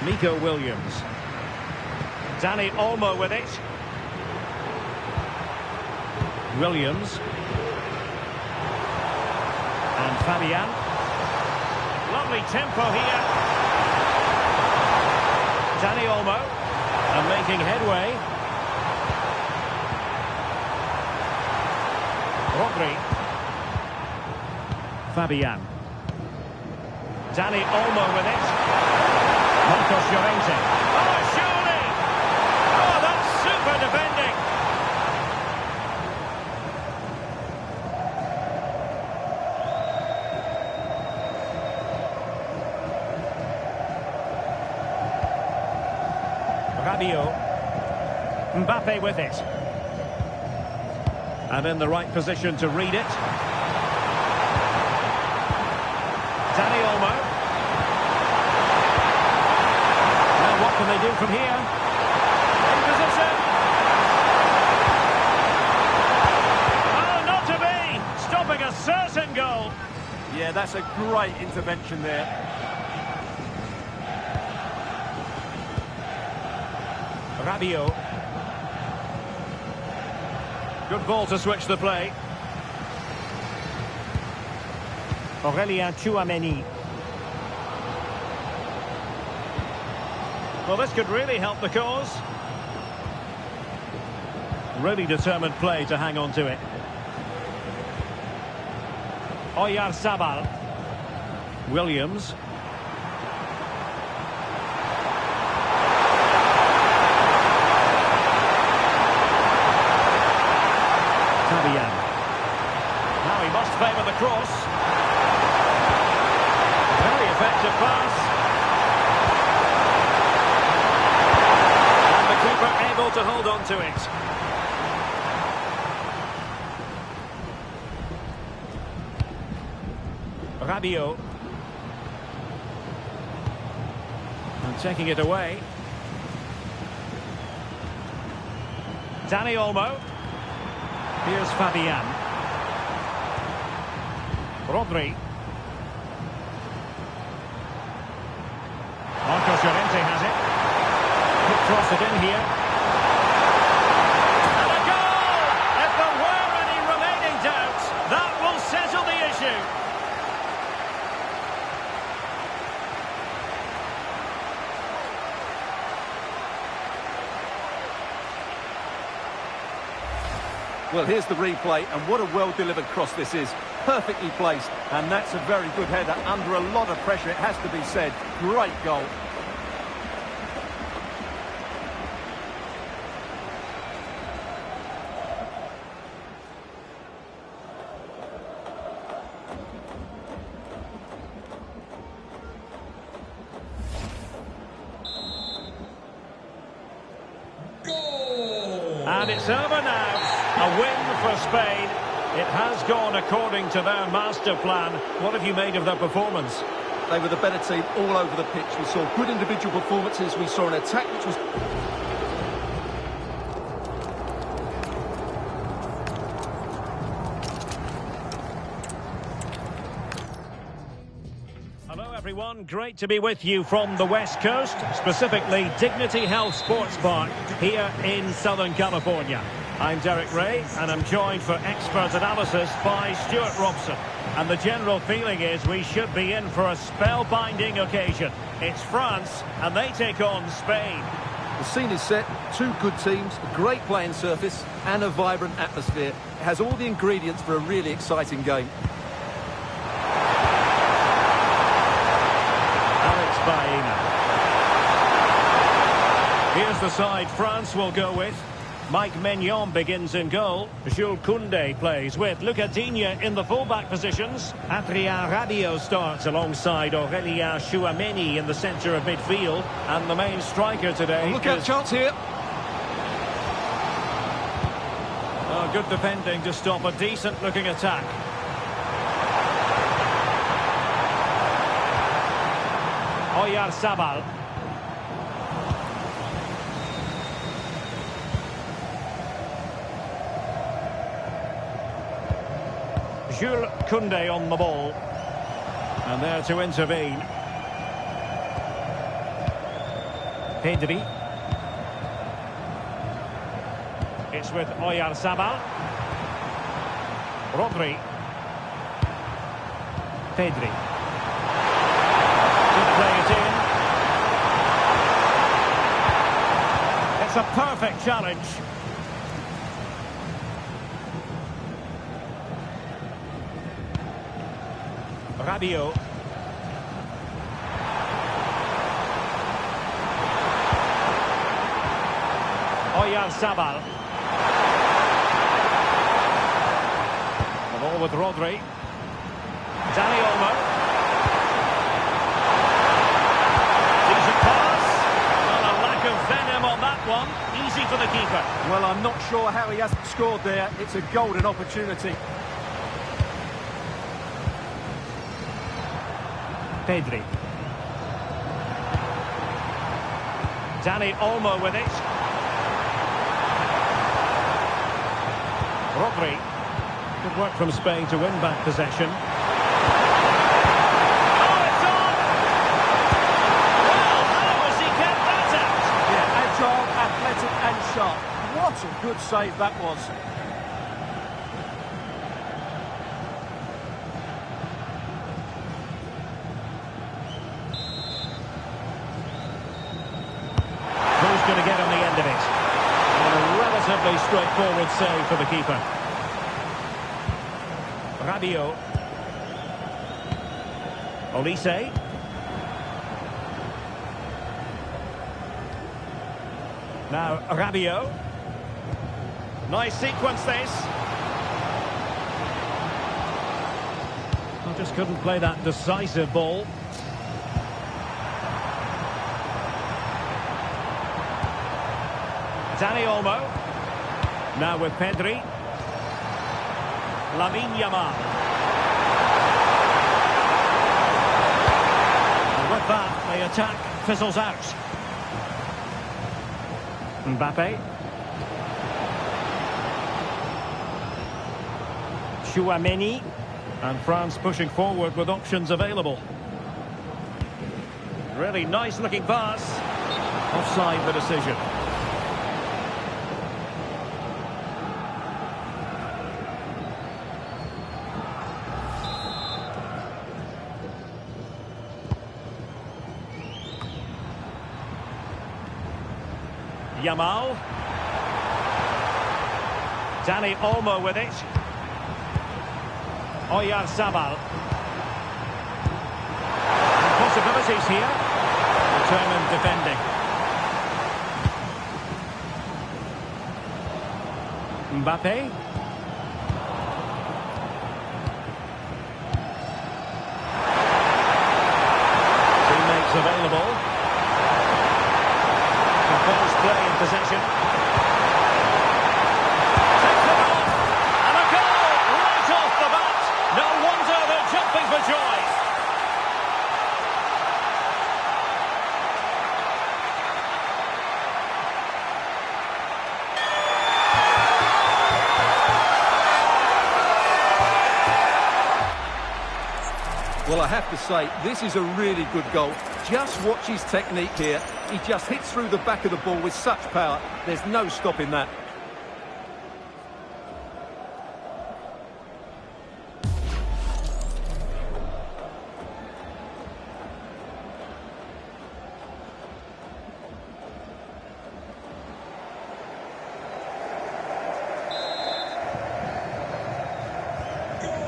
Speaker 1: Nico Williams. Dani Olmo with it. Williams. And Fabian. Lovely tempo here. Dani Olmo. And making headway. Rodri. Fabian. Dani Olmo with it. Marcos Llorente. Oh, surely! Oh, that's super defending. Rabiot. Mbappe with it. And in the right position to read it. Dani Olmo. What can they do from here? In position. Oh, not to be! Stopping a certain goal.
Speaker 3: Yeah, that's a great intervention there.
Speaker 1: Rabiot. Good ball to switch the play. Aurélien Tchouaméni. Well, this could really help the cause. Really determined play to hang on to it. Oyarzabal. Williams. Fabian. Now he must favour the cross. Very effective pass. Able to hold on to it. Rabiot. And taking it away. Dani Olmo. Here's Fabian. Rodri. Marcos Llorente has it. Could cross it in here. And a goal! If there were any remaining doubts, that will settle the issue.
Speaker 3: Well, here's the replay, and what a well-delivered cross this is. Perfectly placed, and that's a very good header. Under a lot of pressure, it has to be said. Great goal.
Speaker 1: And it's over now. A win for Spain. It has gone according to their master plan. What have you made of their performance?
Speaker 3: they were the better team all over the pitch. We saw good individual performances. We saw an attack which was...
Speaker 1: Hello everyone, great to be with you from the West Coast, specifically Dignity Health Sports Park here in Southern California. I'm Derek Ray and I'm joined for expert analysis by Stuart Robson. And the general feeling is we should be in for a spellbinding occasion. It's France and they take on Spain.
Speaker 3: The scene is set, two good teams, a great playing surface and a vibrant atmosphere. It has all the ingredients for a really exciting game.
Speaker 1: Here's the side France will go with. Mike Maignan begins in goal. Jules Koundé plays with Lucas Digne in the fullback positions. Adrien Rabiot starts alongside Aurélien Tchouameni in the centre of midfield. And the main striker today
Speaker 3: Look out, chance here.
Speaker 1: Oh, good defending to stop a decent-looking attack. Oyarzabal. Jules Koundé on the ball. And there to intervene. Pedri. It's with Oyarzabal. Rodri. Pedri. Could play it in. It's a perfect challenge. Rabiot. Oyarzabal. The ball with Rodri. Dani Olmo. Decent pass. Well, a lack of venom on that one. Easy for the keeper.
Speaker 3: Well, I'm not sure how he hasn't scored there. It's a golden opportunity.
Speaker 1: Pedri. Dani Olmo with it. Rodri. Good work from Spain to win back possession. Oh, it's on! Well, how has he kept that out?
Speaker 3: Yeah, agile, athletic and sharp. What a good save that was.
Speaker 1: Going to get on the end of it. And a relatively straightforward save for the keeper. Rabiot. Olise. Now Rabiot. Nice sequence this. I just couldn't play that decisive ball. Dani Olmo. Now with Pedri. Lamine Yamal. And with that, the attack fizzles out. Mbappe. Tchouameni. And France pushing forward with options available. Really nice looking pass. Offside the decision. Yamal. Dani Olmo with it. Oyarzabal. Possibilities here. Determined defending. Mbappe. Teammates available. Composed play in possession. Takes it off. And a goal right off the bat. No wonder they're jumping for joy.
Speaker 3: Well, I have to say, this is a really good goal. Just watch his technique here. He just hits through the back of the ball with such power. There's no stopping that.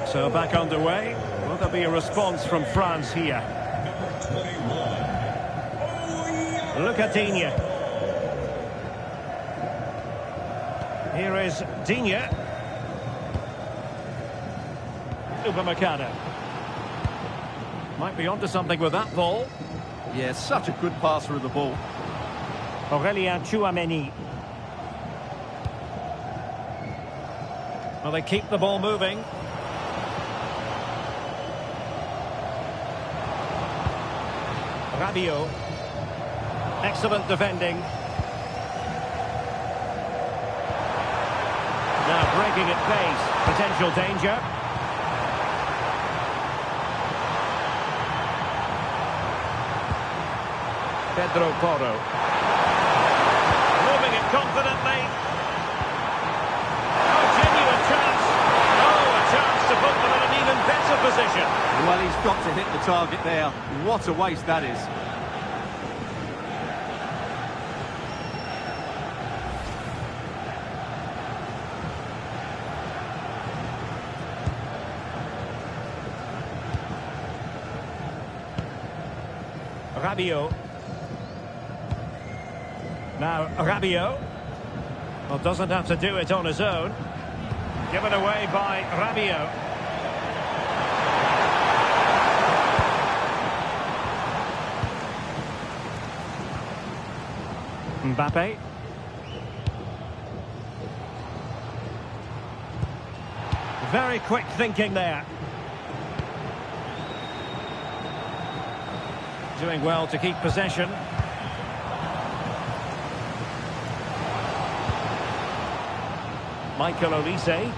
Speaker 1: So back underway. Will there be a response from France here? Look at Digne. Here is Digne. Upamecano. Might be onto something with that ball.
Speaker 3: Yeah, such a good passer of the ball.
Speaker 1: Aurélien Tchouameni. Well, they keep the ball moving. Rabiot. Excellent defending. Now breaking at pace. Potential danger. Pedro Porro. Moving it confidently. Oh, genuine chance. Oh, a chance to put them in an even better position.
Speaker 3: Well, he's got to hit the target there. What a waste that is.
Speaker 1: Rabiot. Now Rabiot. Well, doesn't have to do it on his own. Given away by Rabiot. Mbappe. Very quick thinking there. Doing well to keep possession. Michael Olise.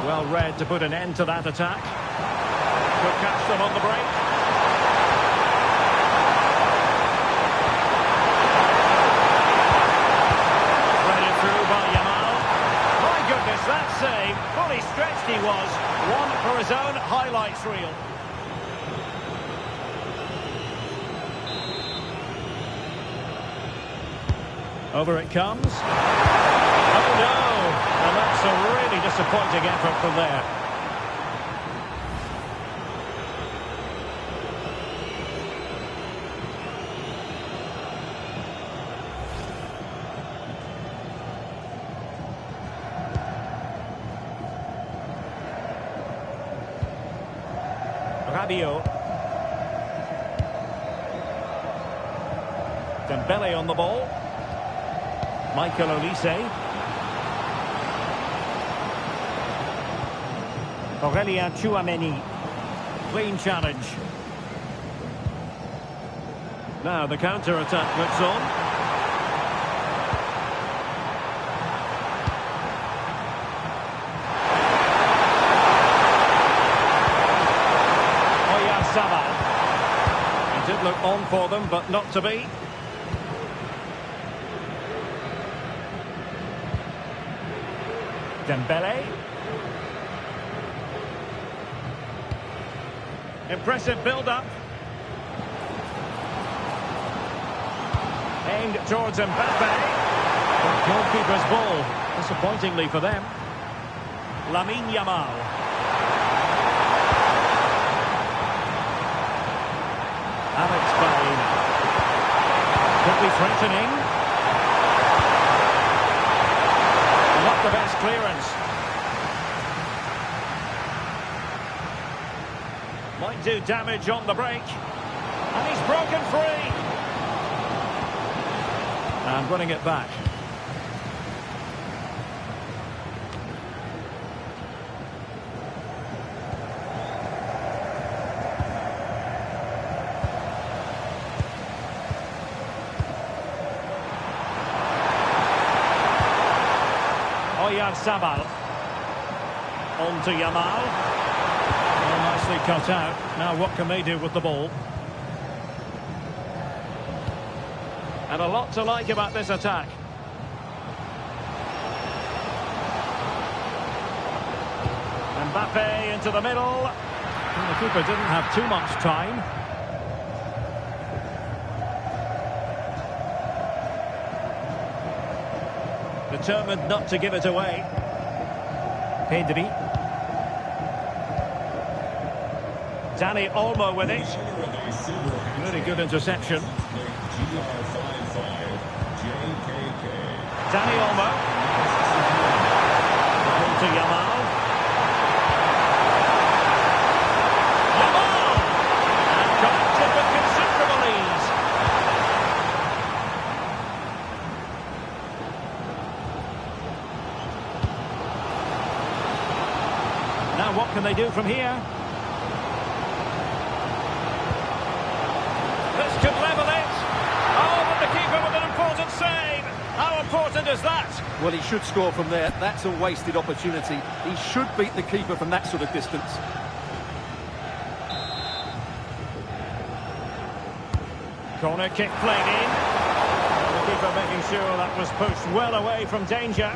Speaker 1: Well read to put an end to that attack. Could catch them on the break. Threaded through by Yamal. My goodness, that save. Fully stretched he was. One for his own highlights reel. Over it comes. Oh no! And that's a really disappointing effort from there. Rabiot. Dembele on the ball. Michael Olise. Aurélien Tchouameni. Clean challenge. Now the counter-attack looks on. Oyarzabal. It did look on for them, but not to be. Dembele. Impressive build-up. Aimed towards Mbappe. Goalkeeper's ball, disappointingly for them. Lamine Yamal. Alex Baena. Could be threatening. Not the best clearance. Might do damage on the break. And he's broken free. And running it back. Oyarzabal. On to Yamal. Well, nicely cut out. Now what can they do with the ball? And a lot to like about this attack. Mbappe into the middle. And the keeper didn't have too much time. Determined not to give it away. Pedri. Dani Olmo with it. Really good interception. Dani Olmo. To Yamal. Yamal! And collected with considerable ease. Now what can they do from here? This could level it. Oh, but the keeper with an important save. How important is that?
Speaker 3: Well, he should score from there. That's a wasted opportunity. He should beat the keeper from that sort of distance.
Speaker 1: Corner kick played in. The keeper making sure that was pushed well away from danger.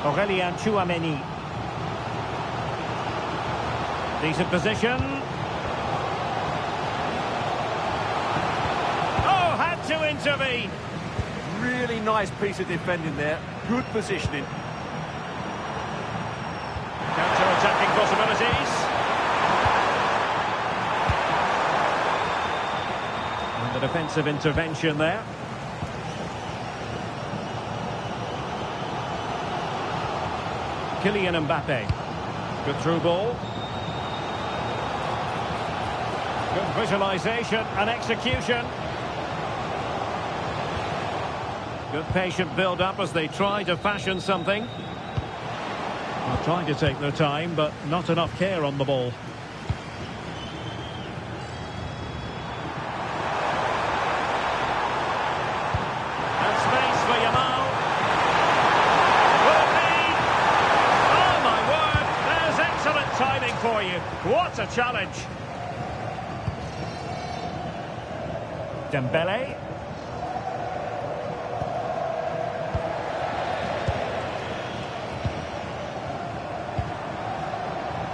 Speaker 1: Aurélien Tchouameni. Decent position. Oh, had to intervene.
Speaker 3: Really nice piece of defending there. Good positioning.
Speaker 1: Counter-attacking possibilities. And the defensive intervention there. Kylian Mbappe. Good through ball. Good visualisation and execution. Good patient build-up as they try to fashion something. They're trying to take their time, but not enough care on the ball. And space for Yamal. Timing for you. What a challenge. Dembele.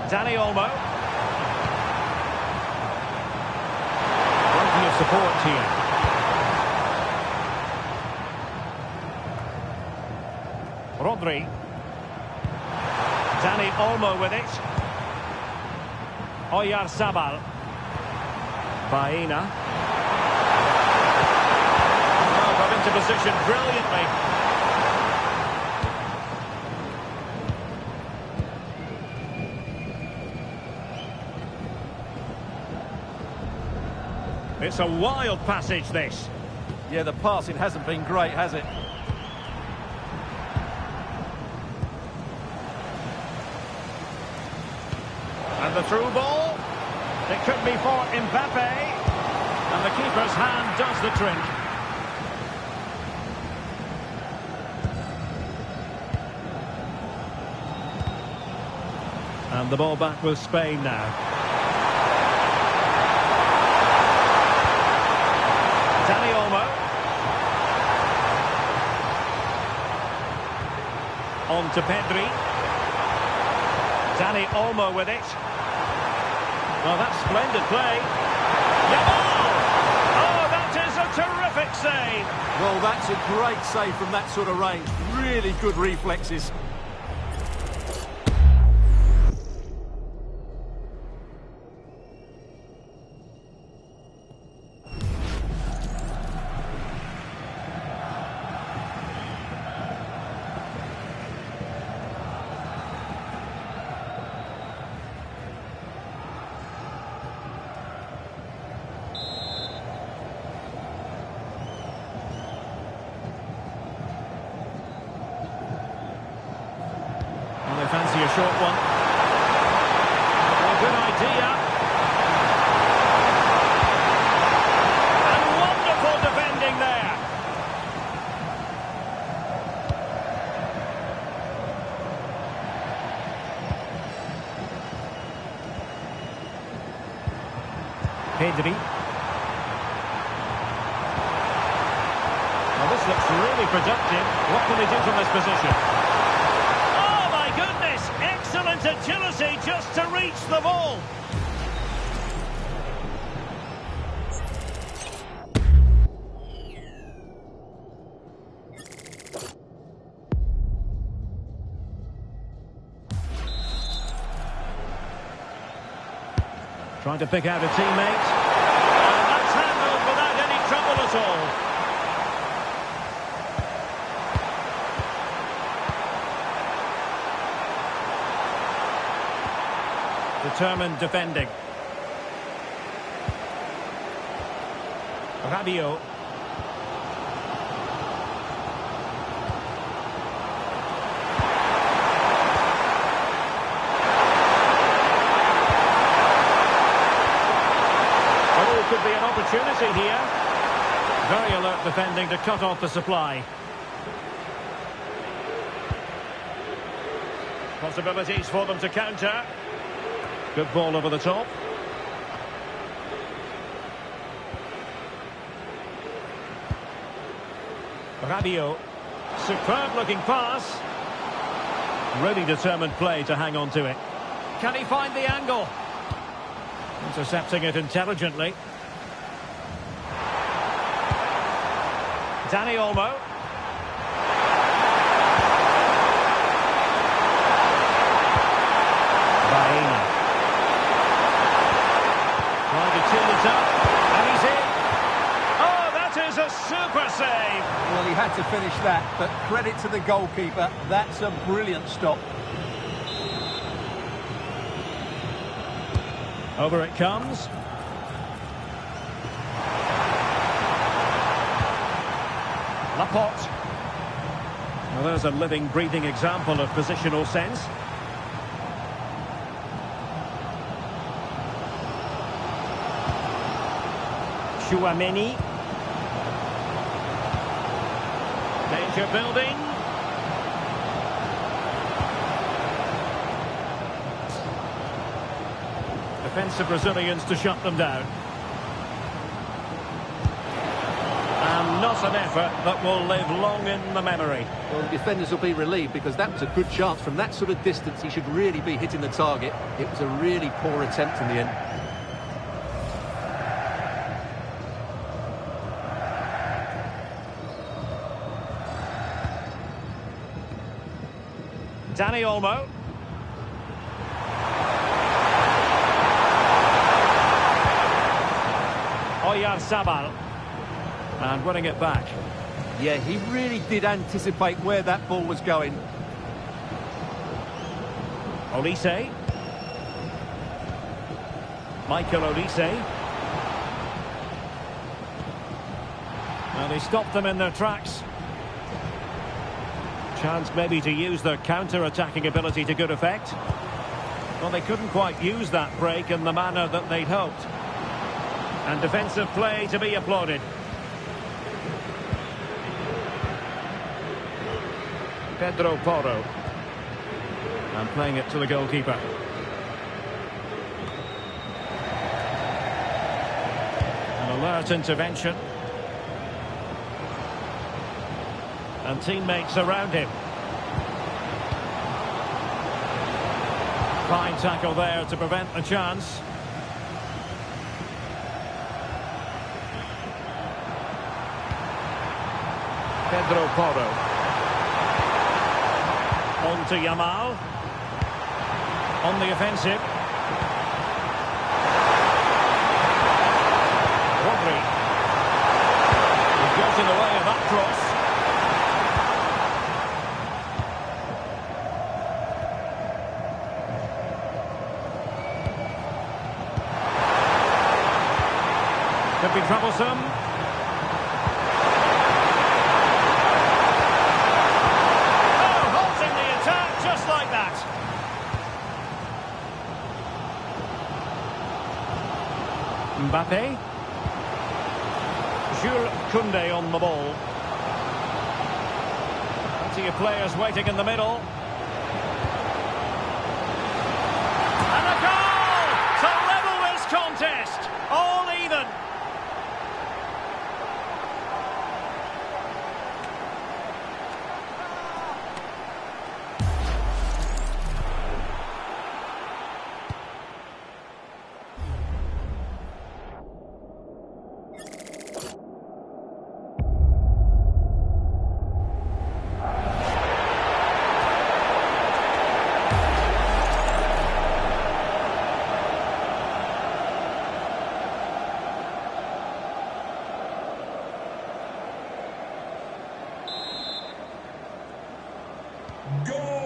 Speaker 1: Dani Olmo. Plenty of support here. Rodri. Dani Olmo with it. Oyarzabal. Baena. Oh, got into position brilliantly. It's a wild passage, this.
Speaker 3: Yeah, the passing hasn't been great, has it?
Speaker 1: And the through ball. It could be for Mbappe. And the keeper's hand does the trick. And the ball back with Spain now. Dani Olmo. On to Pedri. Dani Olmo with it. Well, that's splendid play. Yamal! Oh, that is a terrific save.
Speaker 3: Well, that's a great save from that sort of range. Really good reflexes.
Speaker 1: Fancy a short one. Well, good idea. Pedri. Well, this looks really productive. What can they do from this position? Oh, my goodness! Excellent agility just to reach the ball. Trying to pick out a teammate. And that's handled without any trouble at all. Determined defending. Rabiot. Could be an opportunity here. Very alert defending to cut off the supply. Possibilities for them to counter. Good ball over the top. Rabiot. Superb looking pass. Really determined play to hang on to it. Can he find the angle? Intercepting it intelligently. Dani Olmo. Baena. Trying to tune it up. And he's in. Oh, that is a super save.
Speaker 3: Well, he had to finish that, but credit to the goalkeeper. That's a brilliant stop.
Speaker 1: Over it comes. Laporte. Well, there's a living, breathing example of positional sense. Chouameni. Danger building. Defensive Brazilians to shut them down. And not an effort that will live long in the memory.
Speaker 3: Well, the defenders will be relieved because that was a good chance. From that sort of distance, he should really be hitting the target. It was a really poor attempt in the end.
Speaker 1: Dani Olmo. Oyarzabal. And winning it back.
Speaker 3: Yeah, he really did anticipate where that ball was going.
Speaker 1: Olise. Michael Olise. And he stopped them in their tracks. Chance maybe to use their counter-attacking ability to good effect. Well, they couldn't quite use that break in the manner that they'd hoped. And defensive play to be applauded. Pedro Porro. And playing it to the goalkeeper. An alert intervention. And teammates around him. Fine tackle there to prevent the chance. Pedro Porro. On to Yamal. On the offensive. Rodri. He goes in the way of that cross. Could be troublesome. Oh, halting the attack just like that. Mbappe. Jules Koundé on the ball. Plenty of players waiting in the middle. And a goal to level this contest. All the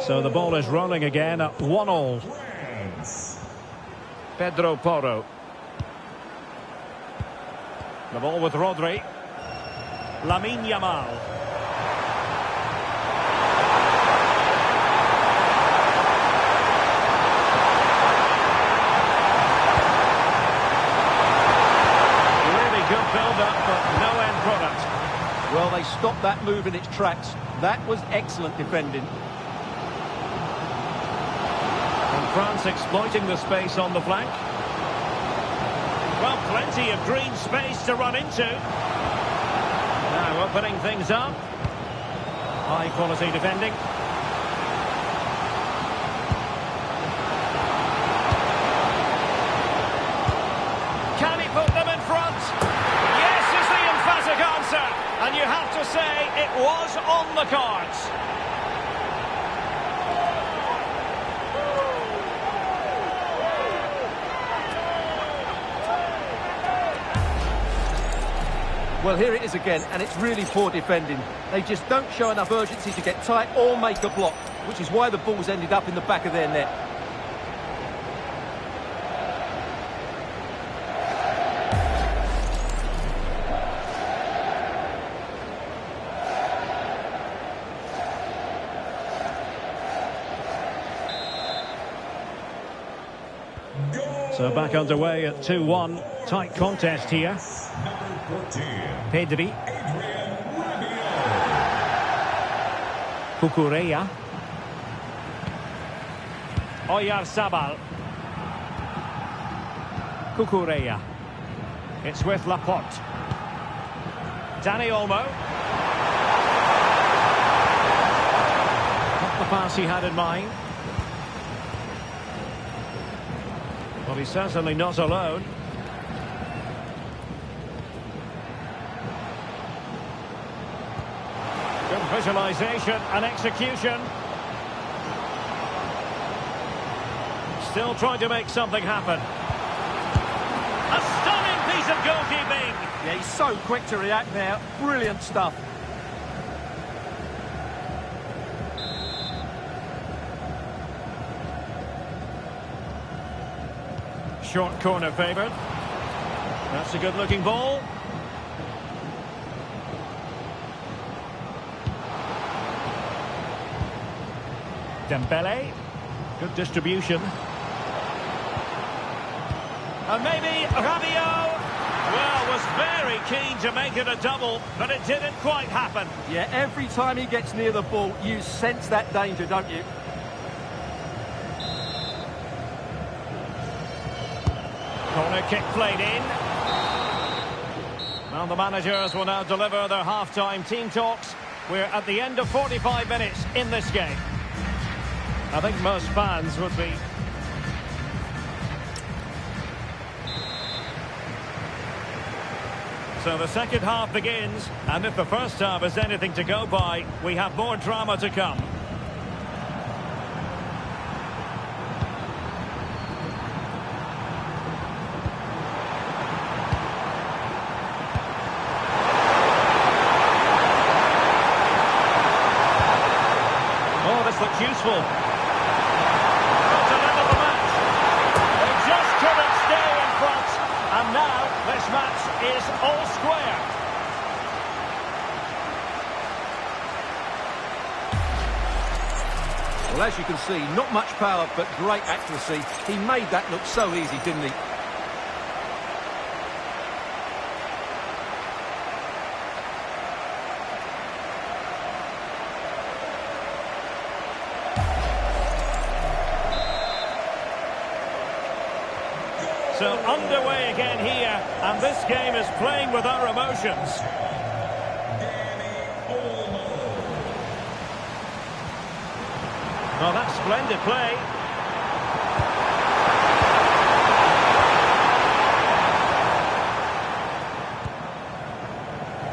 Speaker 1: So the ball is rolling again at 1-1. Pedro Porro. The ball with Rodri. Lamine Yamal. Really good build-up, but no end product.
Speaker 3: Well, they stopped that move in its tracks. That was excellent defending.
Speaker 1: And France exploiting the space on the flank. Well, plenty of green space to run into. Now opening things up. High quality defending. Can he put them in front? Yes is the emphatic answer. And you have to say it was on the cards.
Speaker 3: Well, here it is again, and it's really poor defending. They just don't show enough urgency to get tight or make a block, which is why the ball's ended up in the back of their net.
Speaker 1: So back underway at 2-1. Tight contest here. Pedri. Cucurella. Oyarzabal. Cucurella. It's with Laporte. Dani Olmo. Not the pass he had in mind. Well, he's certainly not alone. Good visualisation and execution. Still trying to make something happen. A stunning piece of goalkeeping.
Speaker 3: Yeah, he's so quick to react now. Brilliant stuff.
Speaker 1: Short corner favoured. That's a good-looking ball. Dembele. Good distribution. And maybe Rabiot. Well, was very keen to make it a double, but it didn't quite happen.
Speaker 3: Yeah, every time he gets near the ball, you sense that danger, don't you?
Speaker 1: Corner kick played in. Well, the managers will now deliver their half-time team talks. We're at the end of 45 minutes in this game. I think most fans would be... So the second half begins, and if the first half is anything to go by, we have more drama to come. Oh, this looks useful. To level the match. They just couldn't stay in front, and now this match is all square.
Speaker 3: Well, as you can see, not much power, but great accuracy. He made that look so easy, didn't he?
Speaker 1: So underway again here, and this game is playing with our emotions. Oh, that's splendid play.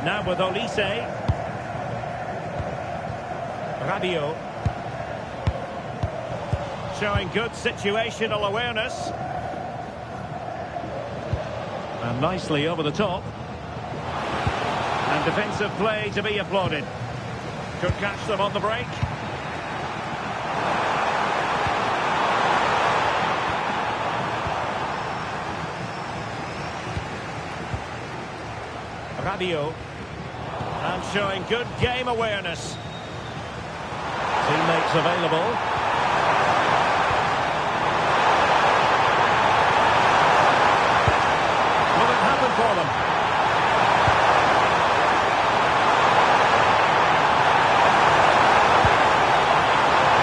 Speaker 1: Now with Olise. Rabiot. Showing good situational awareness. And nicely over the top. And defensive play to be applauded. Could catch them on the break. Rabiot. And showing good game awareness. Teammates available. Will it happen for them?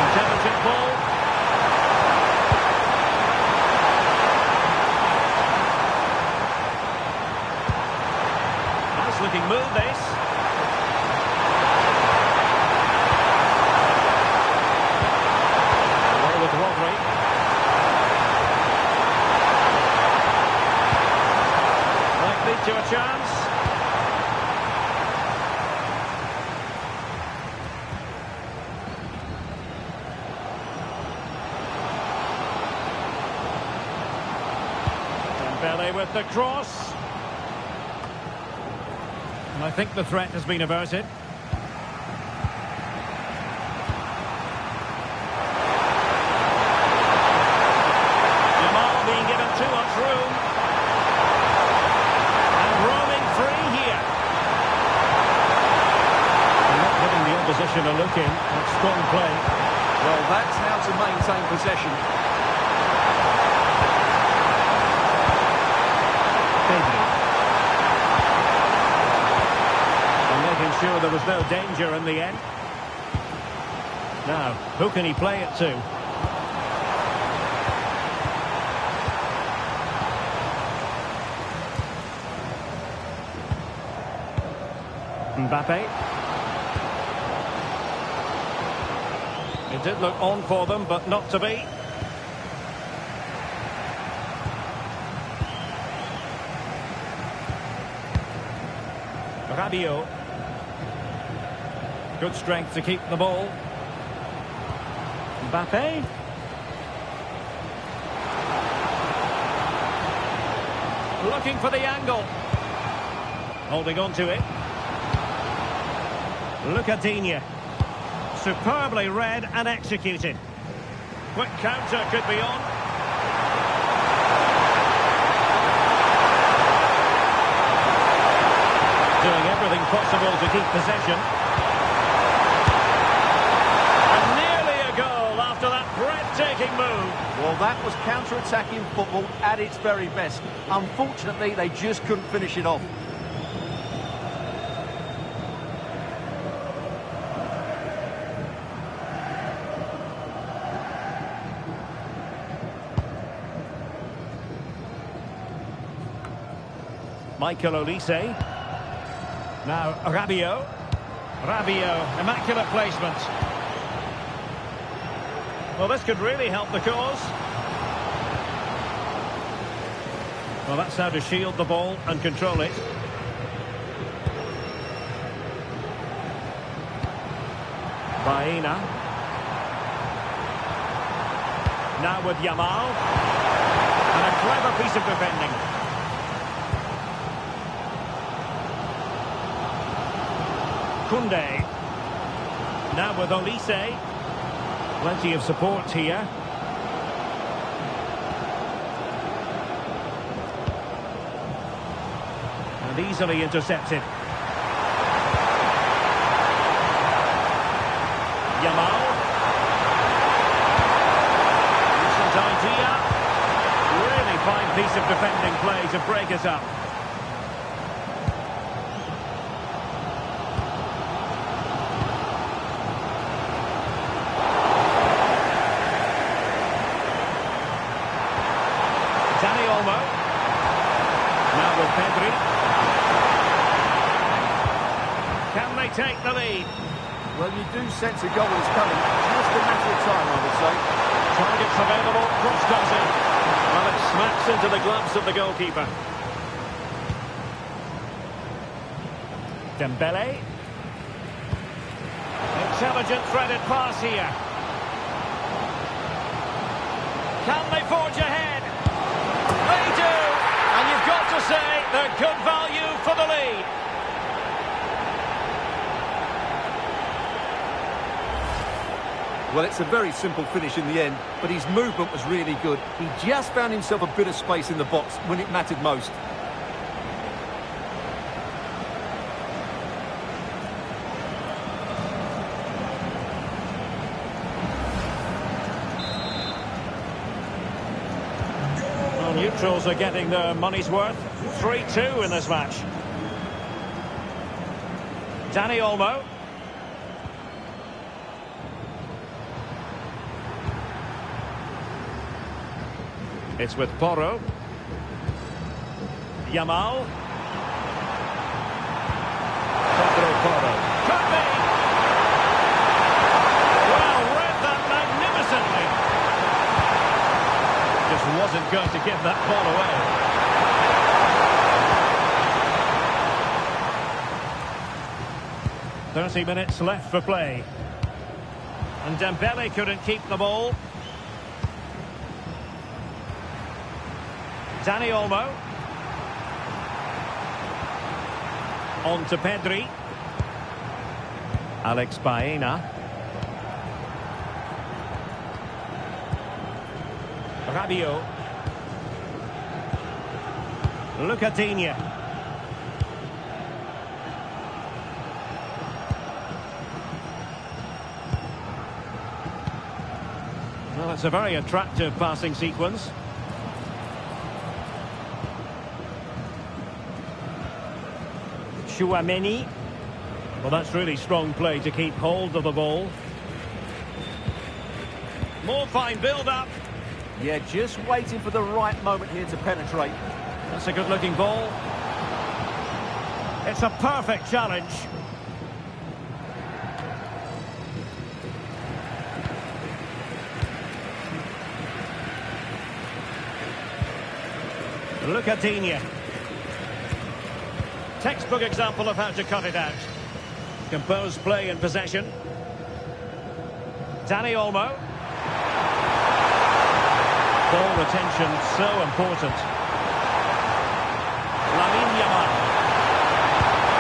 Speaker 1: Intelligent ball. Nice looking move, this. To a chance. Dembele with the cross. And I think the threat has been averted. Jamal being given too much room. Opposition are looking at strong play.
Speaker 3: Well, that's how to maintain possession.
Speaker 1: And making sure there was no danger in the end. Now, who can he play it to? Mbappe. It did look on for them, but not to be. Rabiot. Good strength to keep the ball. Mbappe. Looking for the angle. Holding on to it. Lucadinha. Superbly read and executed. Quick counter could be on. Doing everything possible to keep possession. And nearly a goal after that breathtaking move.
Speaker 3: Well, that was counter-attacking football at its very best. Unfortunately, they just couldn't finish it off.
Speaker 1: Michael Olise. Now Rabiot. Rabiot, immaculate placement. Well, this could really help the cause. Well, that's how to shield the ball and control it. Baena. Now with Yamal. And a clever piece of defending. Koundé. Now with Olise. Plenty of support here. And easily intercepted. Yamal. Decent idea. Really fine piece of defending play to break us up. Now with Pedri. Can they take the lead?
Speaker 3: Well, you do sense a goal is coming. Just a matter of time, I would say.
Speaker 1: Targets available, cross comes in. Well, it smacks into the gloves of the goalkeeper. Dembele. Intelligent threaded pass here. Can they forge ahead? They do! And you've got to say they're good value for the lead.
Speaker 3: Well, it's a very simple finish in the end, but his movement was really good. He just found himself a bit of space in the box when it mattered most.
Speaker 1: neutrals are getting their money's worth. 3-2 in this match. Dani Olmo. It's with Porro. Yamal. Pedro Porro. Could be! Well, read that magnificently. Just wasn't going to give that ball away. 30 minutes left for play. And Dembele couldn't keep the ball. Dani Olmo. On to Pedri. Alex Baena. Rabiot. Lucadinha. Well, it's a very attractive passing sequence. Chouameni. Well, that's really strong play to keep hold of the ball. More fine build-up.
Speaker 3: Yeah, just waiting for the right moment here to penetrate.
Speaker 1: That's a good-looking ball. It's a perfect challenge. Lucadinha. Textbook example of how to cut it out. Composed play in possession. Dani Olmo. Ball retention so important. Lamine Yamal.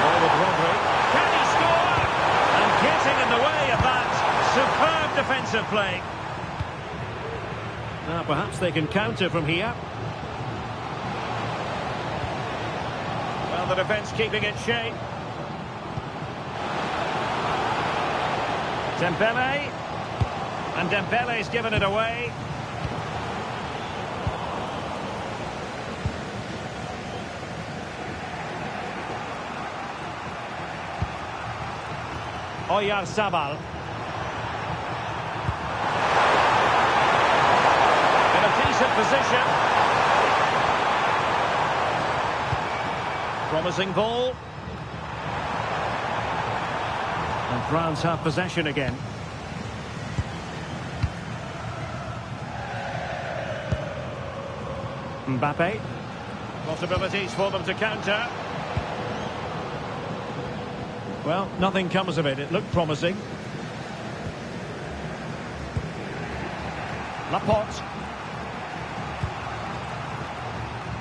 Speaker 1: Ball with Rodri. Can he score? And getting in the way of that. Superb defensive play. Now perhaps they can counter from here. Well, the defence keeping it shape. Dembele. And Dembele's given it away. Oyarzabal. In a decent position. Promising ball. And France have possession again. Mbappe. Possibilities for them to counter. Well, nothing comes of it. It looked promising. Laporte.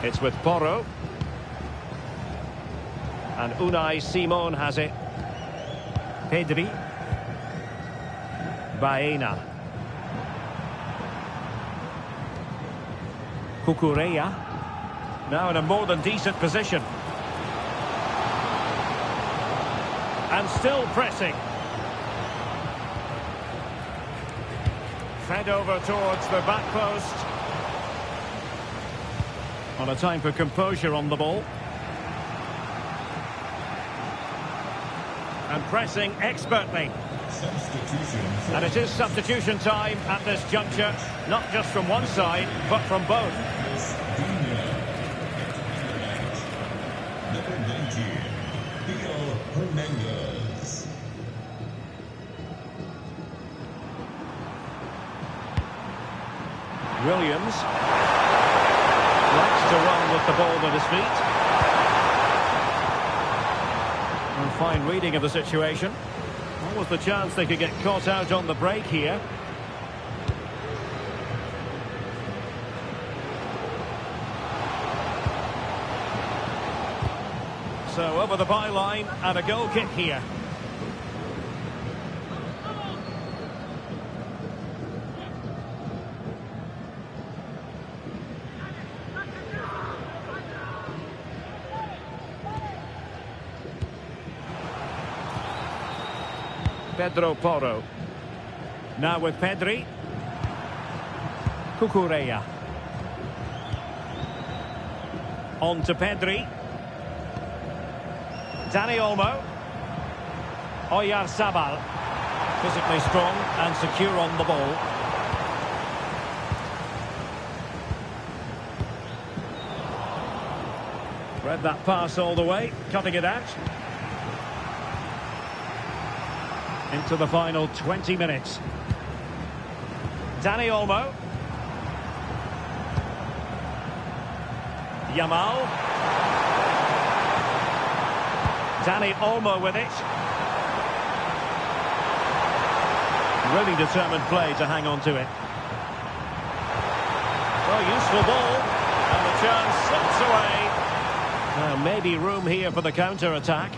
Speaker 1: It's with Porro. And Unai Simon has it. Pedri. Baena. Cucurella. Now in a more than decent position. And still pressing. Fed over towards the back post. On a time for composure on the ball. And pressing expertly. And it is substitution time at this juncture. Not just from one side, but from both.
Speaker 4: Number 19, Theo Hernandez.
Speaker 1: Williams likes to run with the ball at his feet. And fine reading of the situation. What was the chance they could get caught out on the break here? So over the byline and a goal kick here. Pedro Porro. Now with Pedri. Cucurella. On to Pedri. Dani Olmo. Oyarzabal. Physically strong and secure on the ball. Read that pass all the way, cutting it out. Into the final 20 minutes. Dani Olmo. Yamal. Dani Olmo with it. Really determined play to hang on to it. Well, useful ball. And the chance slips away. Well, maybe room here for the counter-attack.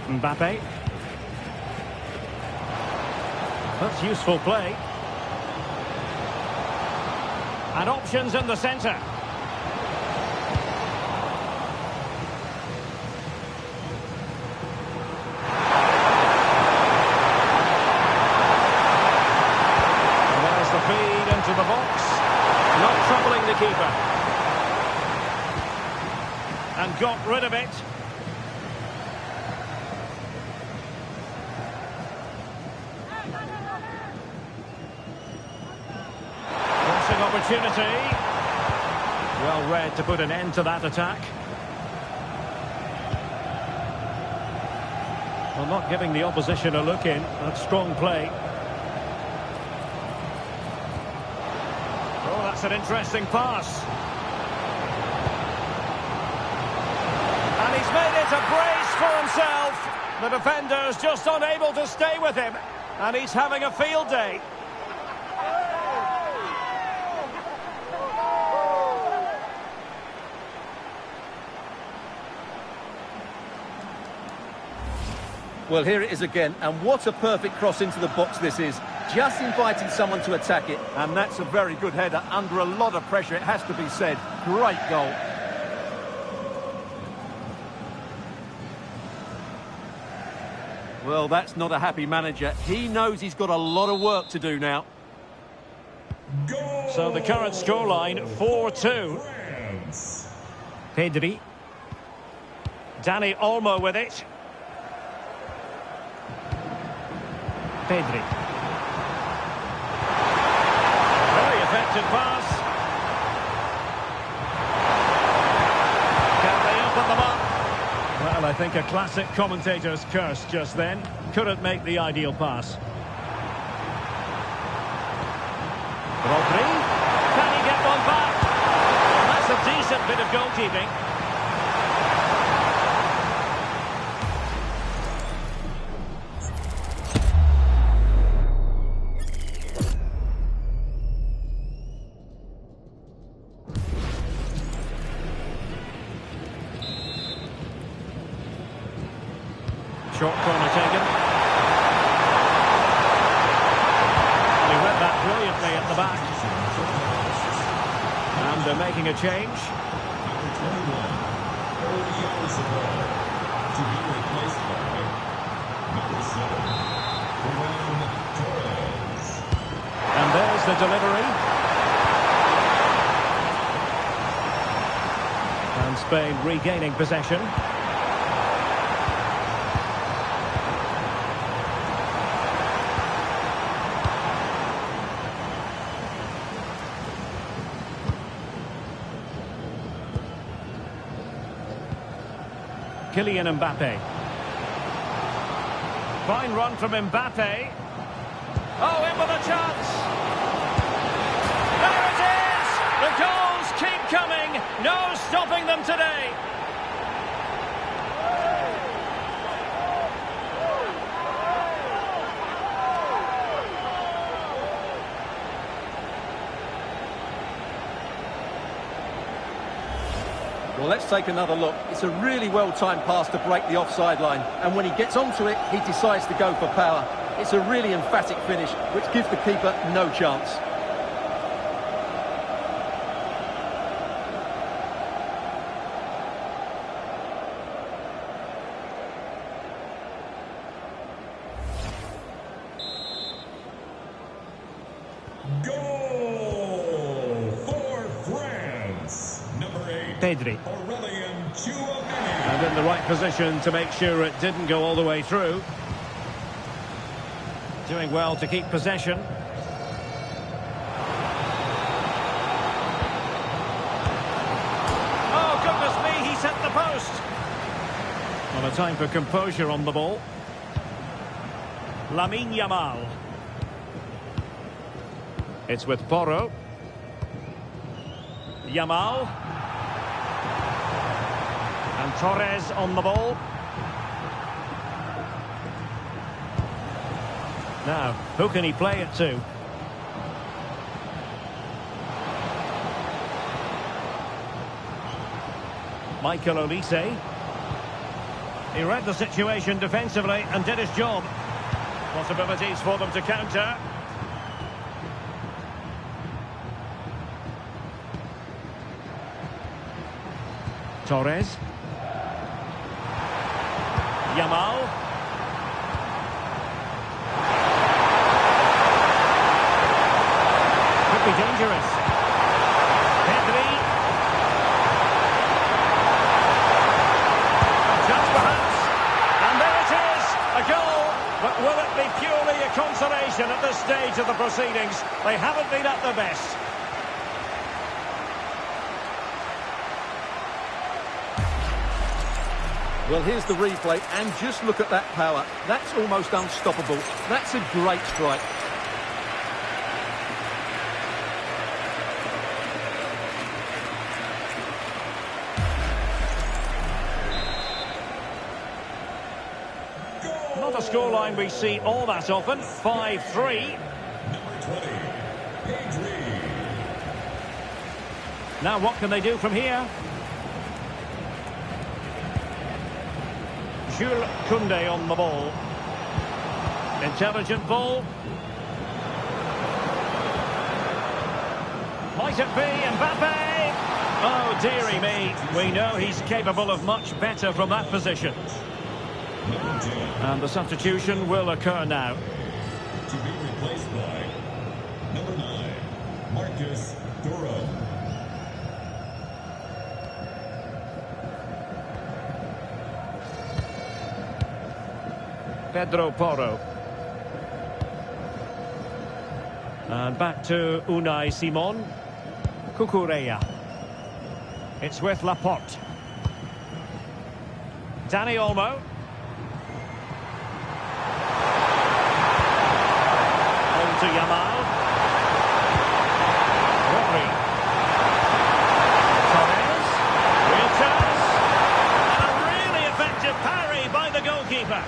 Speaker 1: Mbappe. That's useful play. And options in the centre. There's the feed into the box. Not troubling the keeper. And got rid of it. Opportunity. Well read to put an end to that attack. Well, not giving the opposition a look in. That's strong play. Oh, that's an interesting pass. And he's made it a brace for himself. The defender's just unable to stay with him. And he's having a field day.
Speaker 3: Well, here it is again, and what a perfect cross into the box this is. Just inviting someone to attack it. And that's a very good header, under a lot of pressure, it has to be said. Great goal. Well, that's not a happy manager. He knows he's got a lot of work to do now.
Speaker 4: Goal!
Speaker 1: So the current scoreline, 4-2.
Speaker 4: France.
Speaker 1: Pedri. Dani Olmo with it. Pedri. Very effective pass. Can they open them up? Well, I think a classic commentator's curse just then. Couldn't make the ideal pass. Rodri. Can he get one back? That's a decent bit of goalkeeping. Short corner taken. He read that brilliantly at the back. And they're making a change.
Speaker 4: Number 21, Oyarzabal, to be replaced by number 7, Ferran Torres.
Speaker 1: And there's the delivery. And Spain regaining possession. Kylian Mbappe. Fine run from Mbappe. Oh, in with a chance. There it is! The goals keep coming. No stopping them today.
Speaker 3: Well, let's take another look. It's a really well-timed pass to break the offside line. And when he gets onto it, he decides to go for power. It's a really emphatic finish, which gives the keeper no chance.
Speaker 4: Goal!
Speaker 1: Pedri.
Speaker 4: Aurelian Chouameni.
Speaker 1: And in the right position to make sure it didn't go all the way through. Doing well to keep possession. Oh, goodness me, he's hit the post. Well, a time for composure on the ball. Lamine Yamal. It's with Porro. Yamal. And Torres on the ball. Now, who can he play it to? Michael Olise. He read the situation defensively and did his job. Possibilities for them to counter. Torres. Yamal. Could be dangerous. Pedri. A chance perhaps. And there it is. A goal. But will it be purely a consolation at this stage of the proceedings? They haven't been at their best.
Speaker 3: Well, here's the replay, and just look at that power. That's almost unstoppable. That's a great strike.
Speaker 1: Not a scoreline we see all that often. 5-3.
Speaker 4: Number 20, Pedri.
Speaker 1: Now what can they do from here? Jules Koundé on the ball. Intelligent ball. Might it be Mbappe? Oh, dearie me. We know he's capable of much better from that position.
Speaker 4: Number 10,
Speaker 1: And the substitution will occur now.
Speaker 4: to be replaced by number 9, Marcus Thuram.
Speaker 1: Pedro Porro. And back to Unai Simon. Cucurella. It's with Laporte. Dani Olmo. On to Yamal. Rodri. Torres. Real chance. And a really effective parry by the goalkeeper.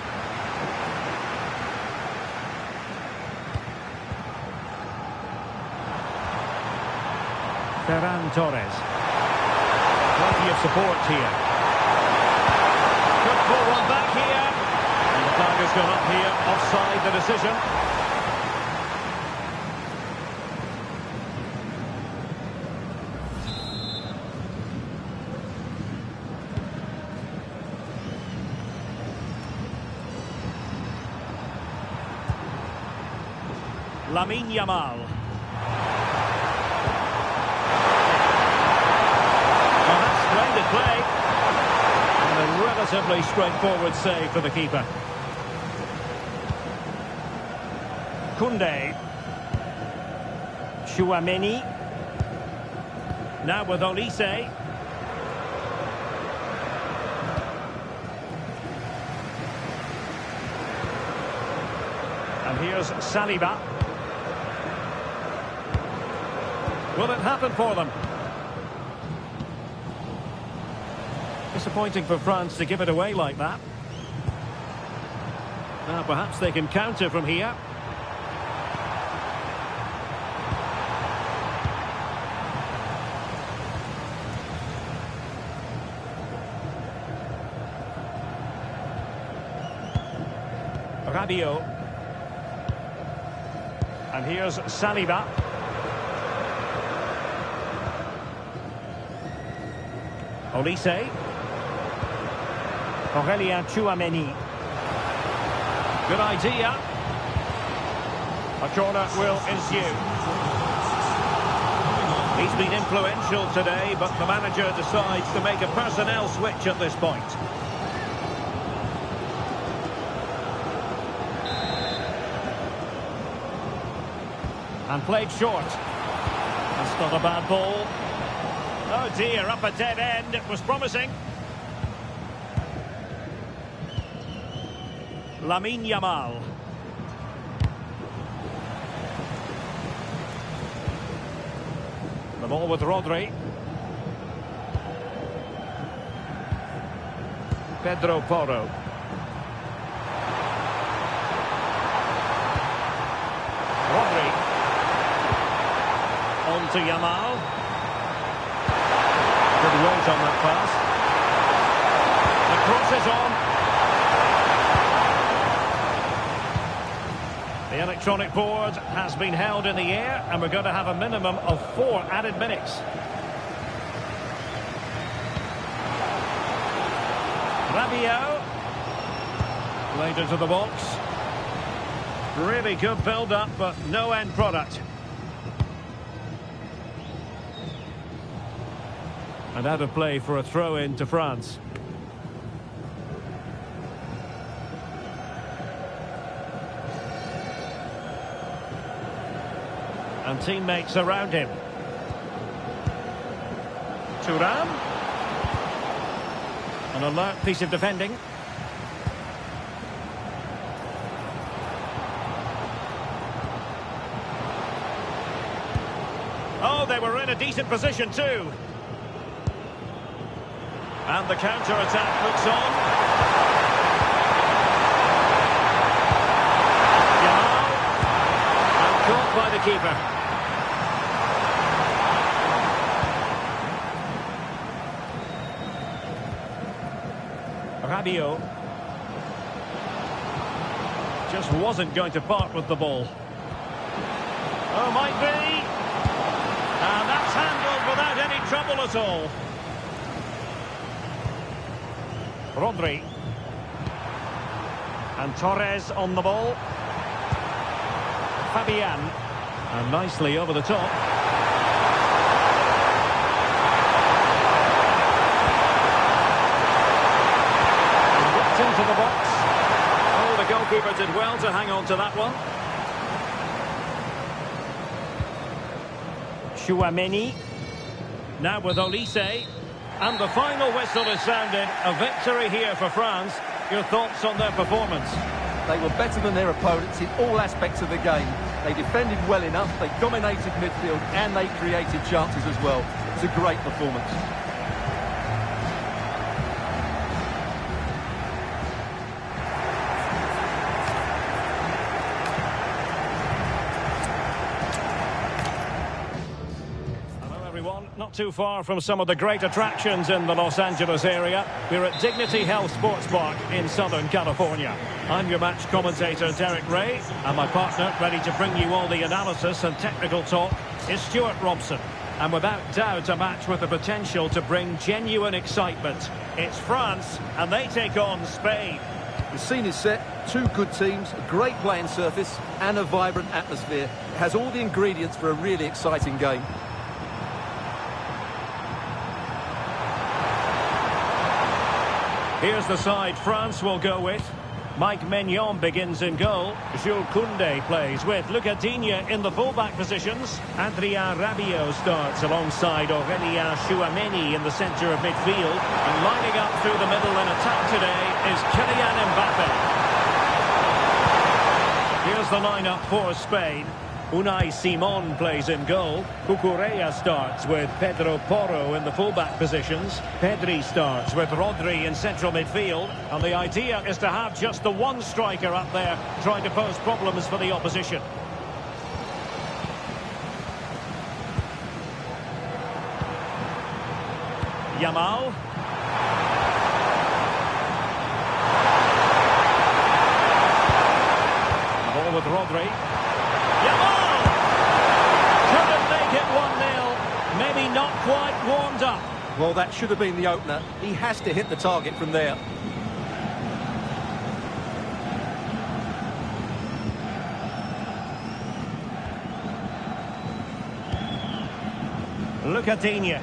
Speaker 1: Ferran Torres. Plenty of support here. Could pull one back here. And the flag has gone up here. Offside the decision. Lamine Yamal. Splendid play. And a relatively straightforward save for the keeper. Koundé. Chouameni. Now with Olise. And here's Saliba. Will it happen for them? Disappointing for France to give it away like that. Now perhaps they can counter from here. Rabiot. And here's Saliba. Olise. Aurelian Chouameni. Good idea. A corner will ensue. He's been influential today, but the manager decides to make a personnel switch at this point. And played short. That's not a bad ball. Oh dear, up a dead end. It was promising. Lamine Yamal. The ball with Rodri. Pedro Porro. Rodri. On to Yamal. Good weight on that pass. The cross is on. The electronic board has been held in the air, and we're going to have a minimum of 4 added minutes. Rabiot. Played into the box. Really good build-up, but no end product. And out of play for a throw-in to France. And teammates around him. Thuram. An alert piece of defending. Oh, they were in a decent position too. And the counter-attack looks on. Yamal. And caught by the keeper. Rabiot. Just wasn't going to part with the ball. Oh, might be. And that's handled without any trouble at all. Rodri. And Torres on the ball. Fabian. And nicely over the top. And whipped into the box. Oh, the goalkeeper did well to hang on to that one. Chouameni. Now with Olise. And the final whistle is sounded. A victory here for France. Your thoughts on their performance?
Speaker 3: They were better than their opponents in all aspects of the game. They defended well enough, they dominated midfield, and they created chances as well. It's a great performance.
Speaker 1: Not too far from some of the great attractions in the Los Angeles area. We're at Dignity Health Sports Park in Southern California. I'm your match commentator, Derek Ray, and my partner, ready to bring you all the analysis and technical talk, is Stuart Robson. And without doubt, a match with the potential to bring genuine excitement. It's France, and they take on Spain.
Speaker 3: The scene is set, 2 good teams, a great playing surface, and a vibrant atmosphere. It has all the ingredients for a really exciting game.
Speaker 1: Here's the side France will go with. Mike Maignan begins in goal. Jules Koundé plays with Lucas Digne in the fullback positions. Adrien Rabiot starts alongside Aurélien Chouameni in the centre of midfield. And lining up through the middle in attack today is Kylian Mbappe. Here's the lineup for Spain. Unai Simon plays in goal. Cucurella starts with Pedro Porro in the fullback positions. Pedri starts with Rodri in central midfield. And the idea is to have just the one striker up there trying to pose problems for the opposition. Yamal. The ball with Rodri. Yamal! Couldn't make it 1-0. Maybe not quite warmed up.
Speaker 3: Well, that should have been the opener. He has to hit the target from there.
Speaker 1: Look at Digne.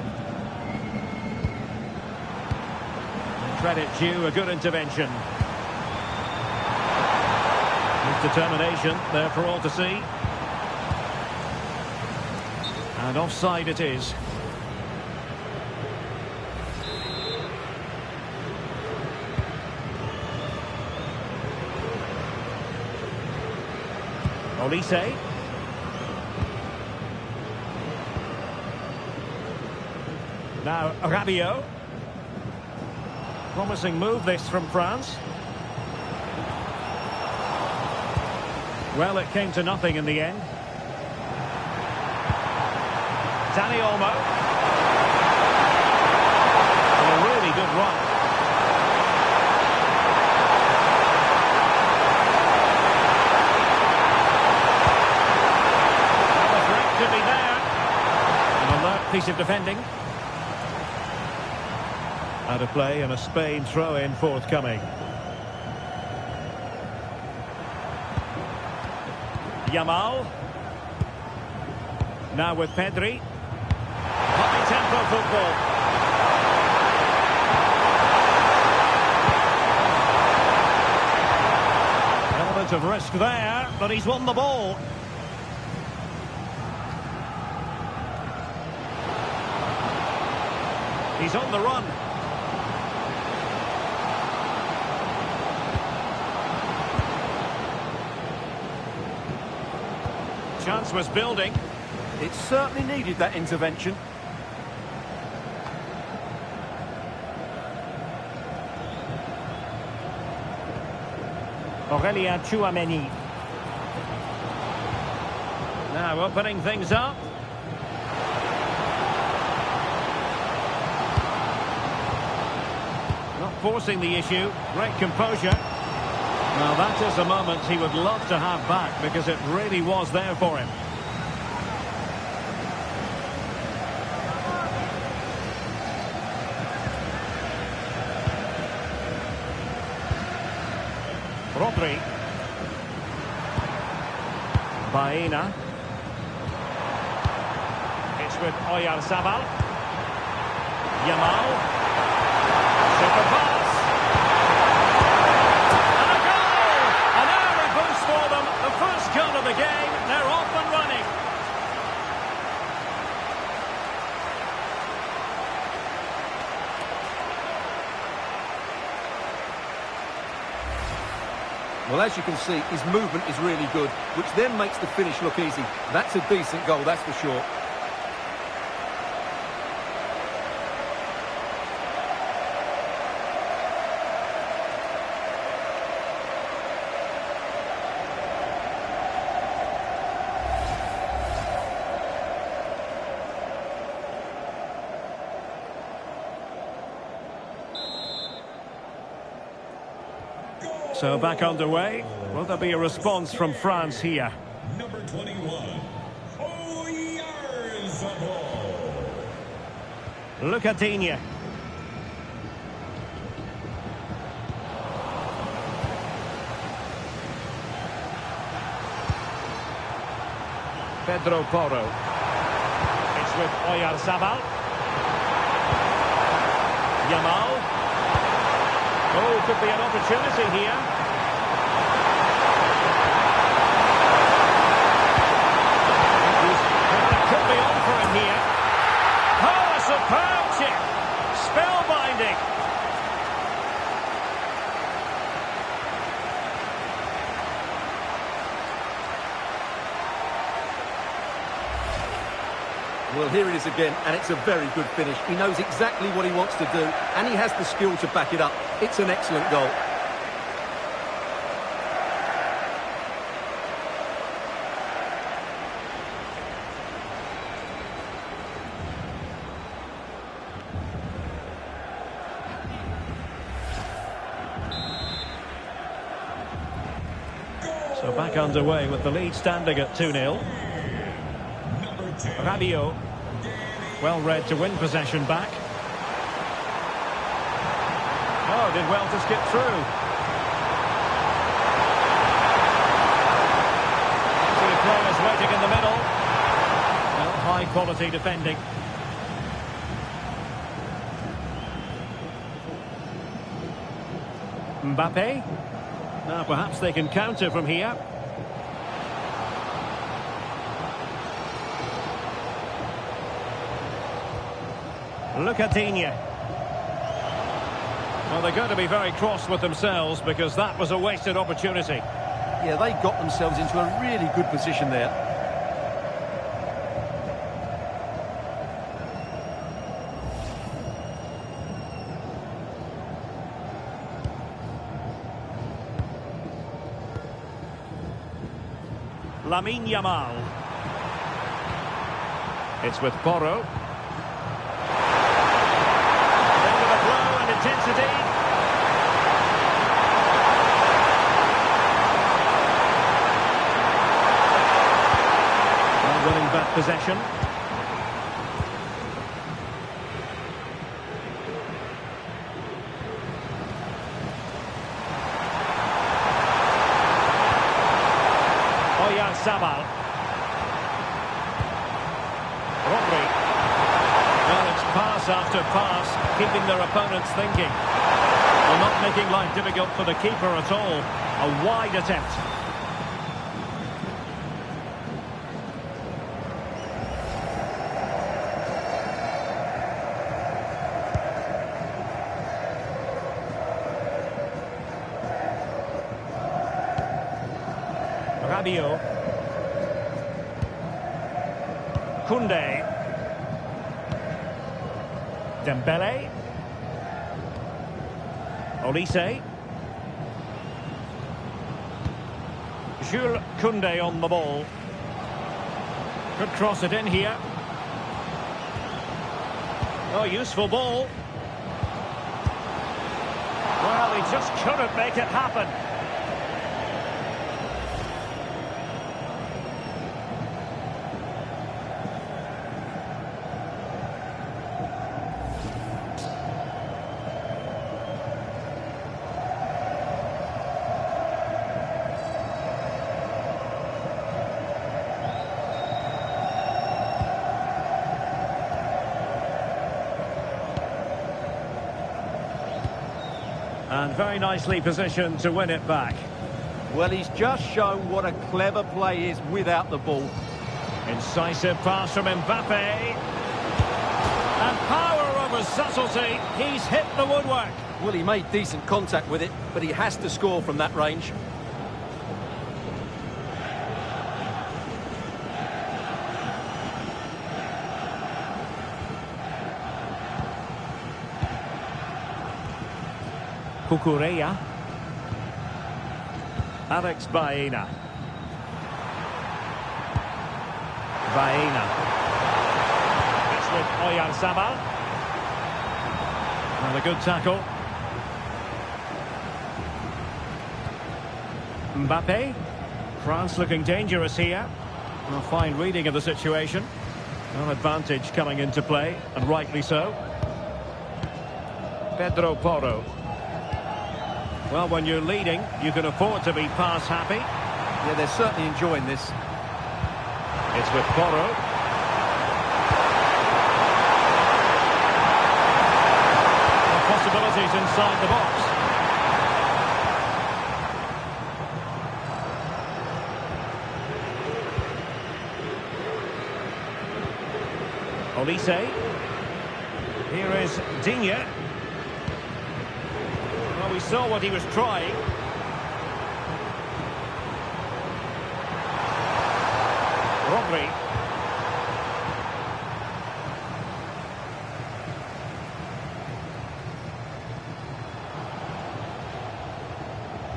Speaker 1: Credit due, a good intervention. His determination there for all to see. And offside it is. Olise. Now Rabiot. Promising move this from France. Well, it came to nothing in the end. Dani Olmo. And a really good run. Well, the threat could be there. An alert piece of defending. Out of play and a Spain throw-in forthcoming. Yamal. Now with Pedri. High-tempo football. Element of risk there, but he's won the ball. He's on the run. Chance was building.
Speaker 3: It certainly needed that intervention.
Speaker 1: Aurélien Tchouameni. Now opening things up. Not forcing the issue. Great composure. Now that is a moment he would love to have back because it really was there for him. Rodri. Baena. It's with Oyarzabal. Yamal. Super pass. And a goal! An early boost for them. The first goal of the game. They're off and running.
Speaker 3: Well, as you can see, his movement is really good, which then makes the finish look easy. That's a decent goal, that's for sure.
Speaker 1: So back underway. Will there be a response from France here?
Speaker 4: Number 21, Oyarzabal.
Speaker 1: Look at Digne. Pedro Porro. It's with Oyarzabal. Yamal. Oh, could be an opportunity here. It could be on for him here. Oh, a superb chip. Spellbinding.
Speaker 3: Well, here it is again, and it's a very good finish. He knows exactly what he wants to do, and he has the skill to back it up. It's an excellent goal.
Speaker 1: So back underway with the lead standing at 2-0. Rabiot. Well read to win possession back. Oh, did well to skip through. Two players waiting in the middle. Well, high quality defending. Mbappe. Now perhaps they can counter from here. Look at Digne. Well, they're going to be very cross with themselves because that was a wasted opportunity.
Speaker 3: Yeah, they got themselves into a really good position there.
Speaker 1: Lamine Yamal. It's with Porro. Then with a blow and intensity. Well, winning back possession. Sabal. Rodri. Well, it's pass after pass, keeping their opponents thinking. Well, not making life difficult for the keeper at all. A wide attempt. Rabiot. Koundé. Dembele. Olise. Jules Koundé on the ball. Could cross it in here. Oh, useful ball. Well, he just couldn't make it happen. And very nicely positioned to win it back.
Speaker 3: Well, he's just shown what a clever play is without the ball.
Speaker 1: Incisive pass from Mbappe. And power over subtlety. He's hit the woodwork.
Speaker 3: Well, he made decent contact with it, but he has to score from that range.
Speaker 1: Cucurella. Alex Baena. Baena. It's with Oyarzabal. And a good tackle. Mbappe. France looking dangerous here. A fine reading of the situation. An advantage coming into play, and rightly so. Pedro Porro. Well, when you're leading, you can afford to be pass happy.
Speaker 3: Yeah, they're certainly enjoying this.
Speaker 1: It's with Porro. The possibilities inside the box. Olise. Here is Digne. Well, we saw what he was trying. Rodri.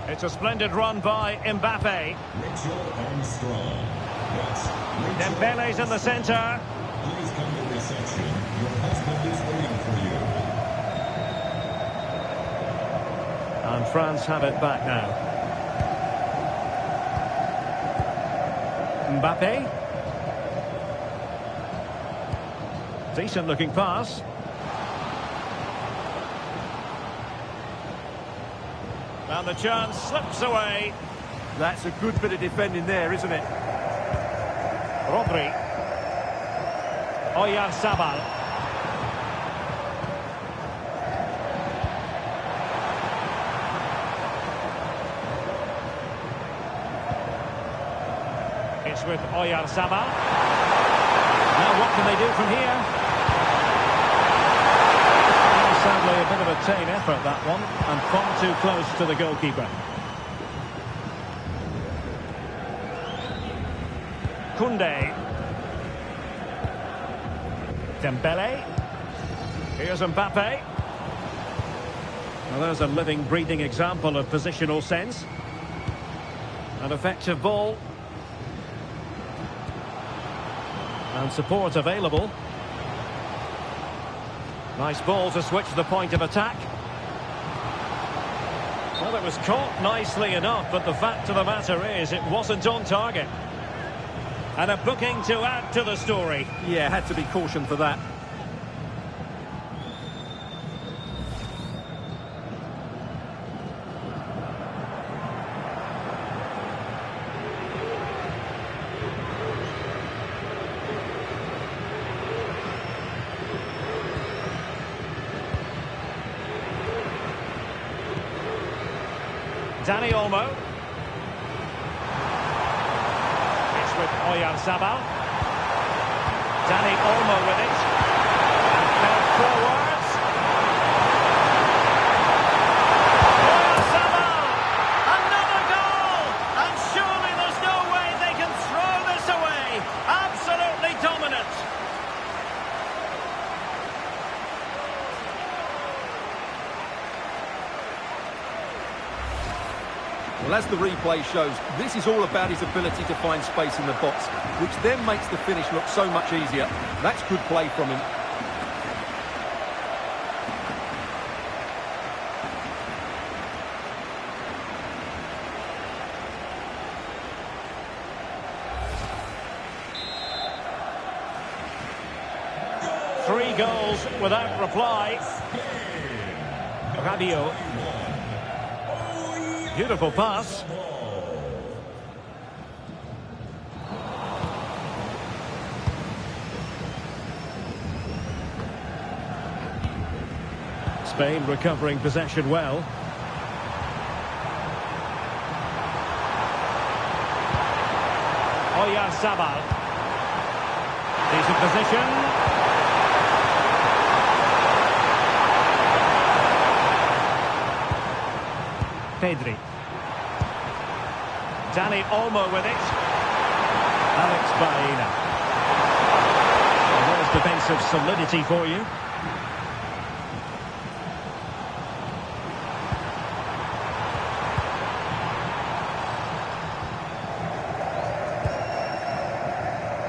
Speaker 1: It's a splendid run by Mbappe. Dembele's in the centre.
Speaker 4: Please come to reception. Your husband is waiting for you.
Speaker 1: And France have it back now. Mbappe. Decent looking pass. And the chance slips away.
Speaker 3: That's a good bit of defending there, isn't it?
Speaker 1: Rodri. Oyarzabal. It's with Oyarzabal. Now what can they do from here? Well, sadly, a bit of a tame effort, that one, and far too close to the goalkeeper. Koundé. Dembele. Here's Mbappe. Well, there's a living, breathing example of positional sense. An effective ball. And support available. Nice ball to switch the point of attack. Well, it was caught nicely enough, but the fact of the matter is it wasn't on target. And a booking to add to the story.
Speaker 3: Yeah, had to be cautioned for that.
Speaker 1: Dani Olmo. It's with Oyarzabal. Dani Olmo with it. And fed forwards. Oyarzabal! Another goal! And surely there's no way they can throw this away. Absolutely dominant.
Speaker 3: Well, as the replay shows, this is all about his ability to find space in the box, which then makes the finish look so much easier. That's good play from him.
Speaker 1: Three goals without reply. Rabiot. Beautiful pass. Spain recovering possession well. Oyarzabal. Decent position. Pedri. Dani Olmo with it. Alex Baena. Well, there's defensive solidity for you.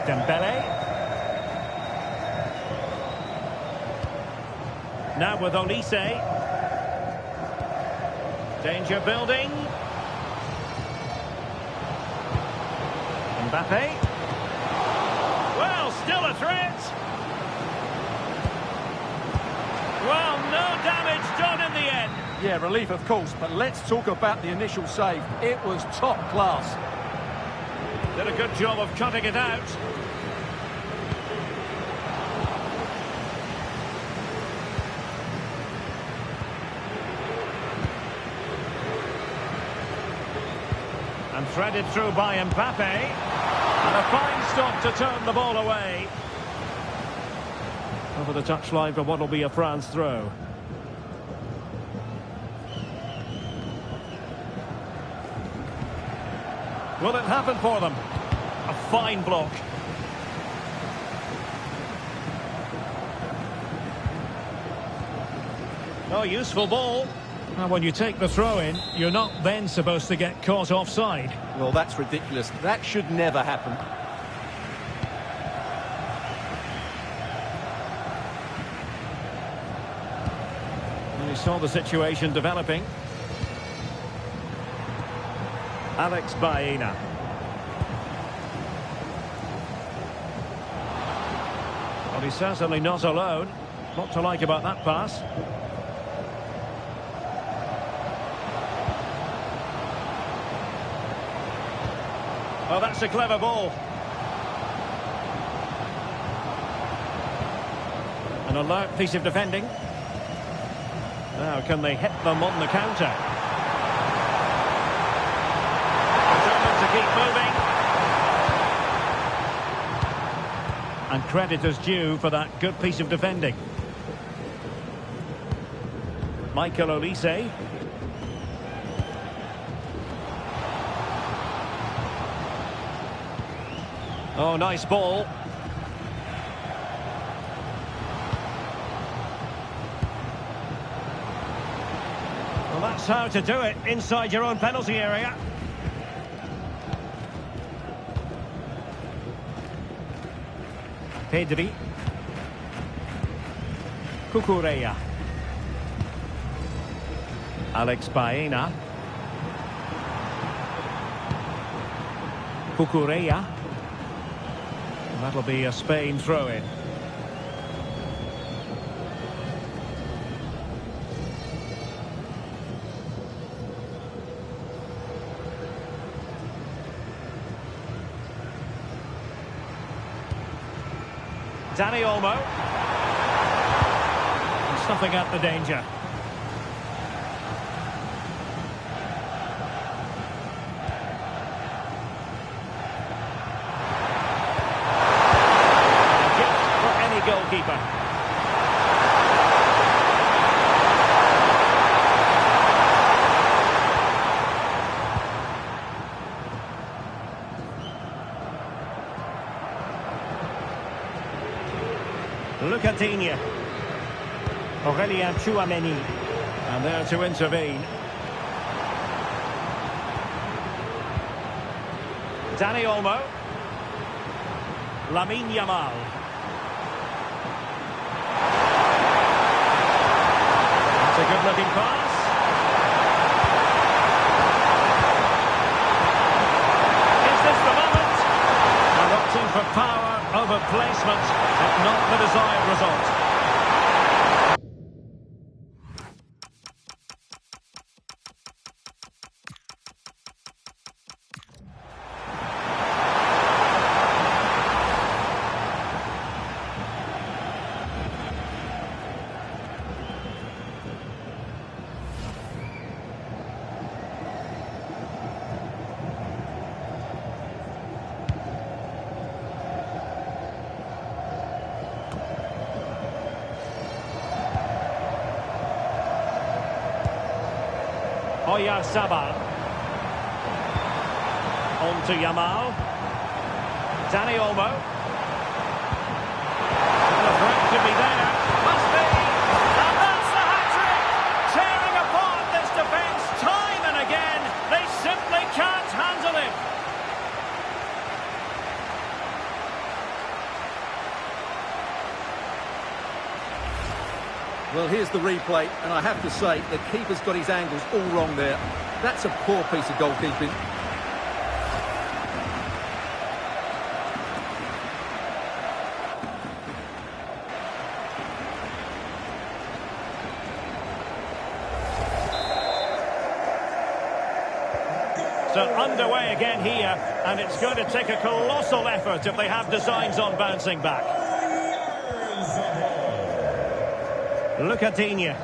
Speaker 1: Dembele. Now with Olise. Danger building. Mbappe. Well, still a threat. Well, no damage done in the end.
Speaker 3: Yeah, relief of course, but let's talk about the initial save. It was top class.
Speaker 1: Did a good job of cutting it out. And threaded through by Mbappe. And a fine stop to turn the ball away. Over the touchline for what will be a France throw. Will it happen for them? A fine block. Oh, useful ball. And when you take the throw in, you're not then supposed to get caught offside.
Speaker 3: Well, that's ridiculous. That should never happen.
Speaker 1: And you saw the situation developing. Alex Baena. Well, he's certainly not alone. What to like about that pass? Oh, that's a clever ball. An alert piece of defending. Now, can they hit them on the counter? Determined to keep moving. And credit is due for that good piece of defending. Michael Olise. Oh, nice ball. Well, that's how to do it inside your own penalty area. Pedri. Cucurella. Alex Baena. Cucurella. That'll be a Spain throw-in. Dani Olmo. Snuffing at the danger. Goalkeeper. Lucatinia. Aurelien Tchouameni. And there to intervene. Dani Olmo. Lamine Yamal. A good-looking pass. Is this the moment? And opting for power over placement, but not the desired result. Oyarzabal. On to Yamal. Dani Olmo. The break could be there. Must be. And that's the hat-trick. Tearing apart this defence time and again. They simply can't handle him.
Speaker 3: Well, here's the replay, and I have to say, the keeper's got his angles all wrong there. That's a poor piece of goalkeeping.
Speaker 1: So underway again here, and it's going to take a colossal effort if they have designs on bouncing back. Lucatinia.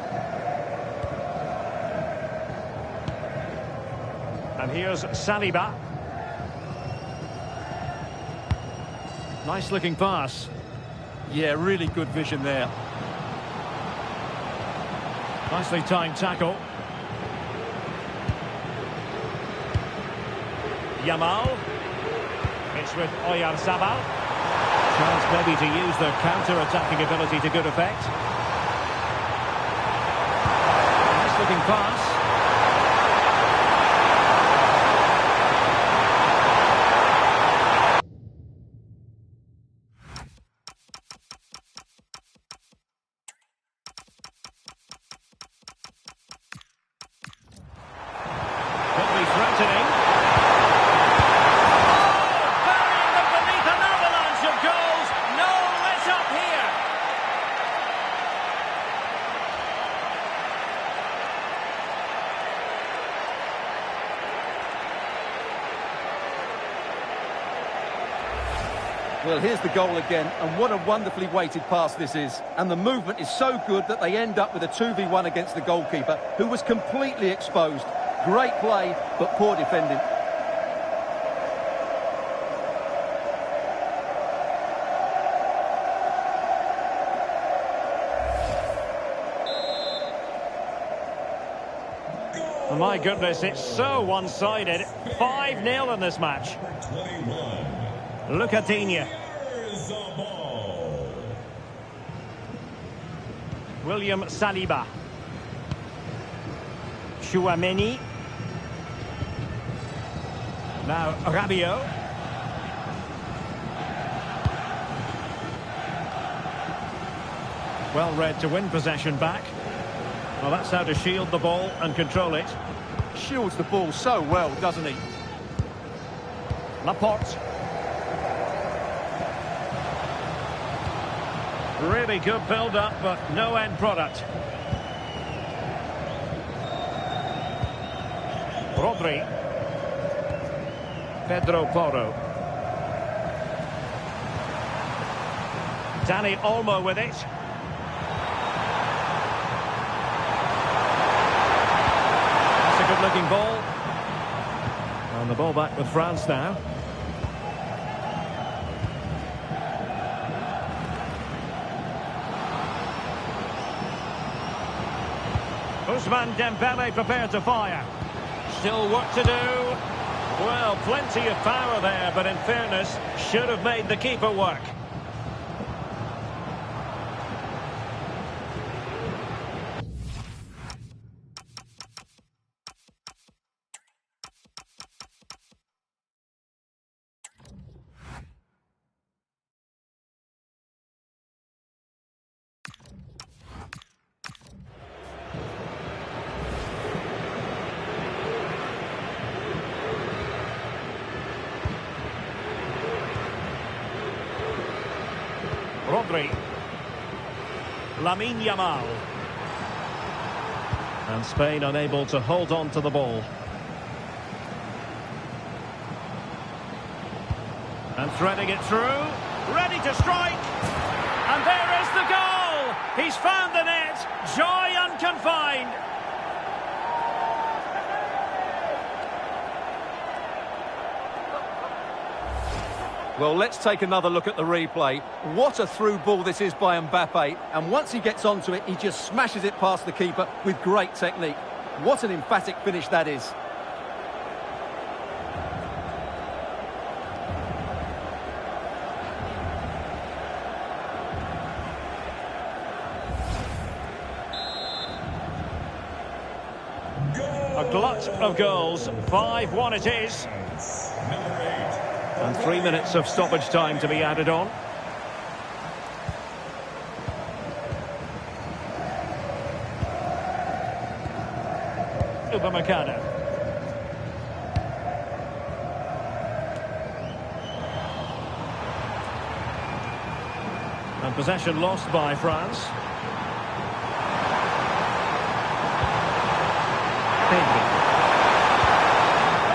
Speaker 1: And here's Saliba. Nice looking pass.
Speaker 3: Yeah, really good vision there.
Speaker 1: Nicely timed tackle. Yamal. It's with Oyarzabal. Chance maybe to use their counter-attacking ability to good effect. Looking pass. Could be threatening. Oh, burying them beneath an avalanche of goals. No let up here.
Speaker 3: Well, here's the goal again, and what a wonderfully weighted pass this is. And the movement is so good that they end up with a 2v1 against the goalkeeper, who was completely exposed. Great play, but poor defending.
Speaker 1: My goodness, it's so one-sided. 5-0 in this match.
Speaker 4: 21.
Speaker 1: Lucatinha.
Speaker 4: Here's the ball.
Speaker 1: William Saliba. Chouameni. Now Rabiot. Well read to win possession back. Well, that's how to shield the ball and control it.
Speaker 3: Shields the ball so well, doesn't he?
Speaker 1: Laporte. Really good build-up, but no end product. Rodri. Pedro Porro. Dani Olmo with it. That's a good-looking ball. And the ball back with France now. Ousmane Dembele prepared to fire. Still work to do. Well, plenty of power there, but in fairness, should have made the keeper work. Rodri. Lamine Yamal. And Spain unable to hold on to the ball. And threading it through. Ready to strike. And there is the goal. He's found the net. Joy unconfined.
Speaker 3: Well, let's take another look at the replay. What a through ball this is by Mbappe. And once he gets onto it, he just smashes it past the keeper with great technique. What an emphatic finish that is.
Speaker 1: A glut of goals. 5-1 it is.
Speaker 4: Number 8.
Speaker 1: And 3 minutes of stoppage time to be added on. Upamecano. And possession lost by France.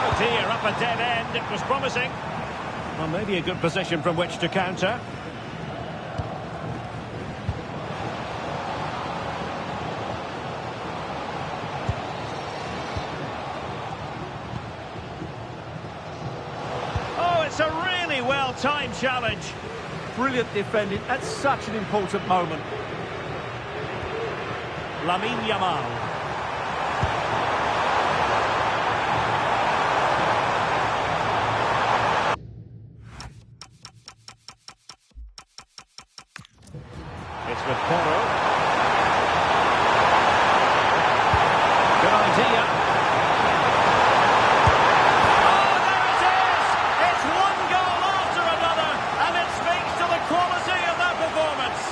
Speaker 1: Oh dear, up a dead end. It was promising. Well, maybe a good position from which to counter. Oh, it's a really well-timed challenge.
Speaker 3: Brilliant defending at such an important moment.
Speaker 1: Lamine Yamal. It's with Porro. Good idea. Oh, there it is! It's one goal after another, and it speaks to the quality of that performance.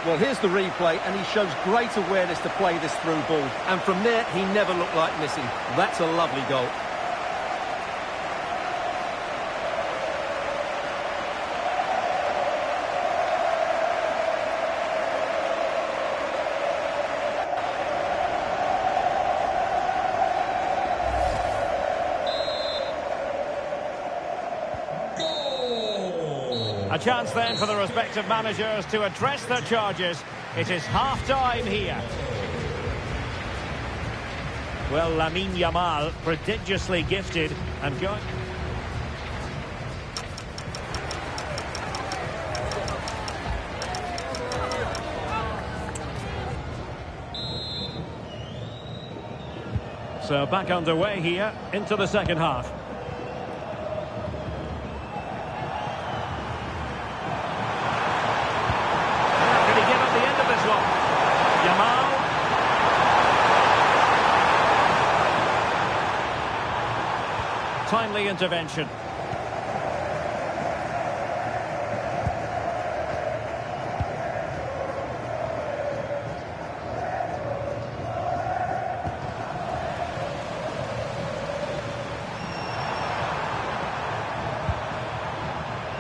Speaker 3: Well, here's the replay, and he shows great awareness to play this through ball. And from there, he never looked like missing. That's a lovely goal.
Speaker 1: A chance then for the respective managers to address their charges. It is half-time here. Well, Lamine Yamal, prodigiously gifted and going... So back underway here into the second half. Can he get at the end of this one? Yamal. Timely intervention.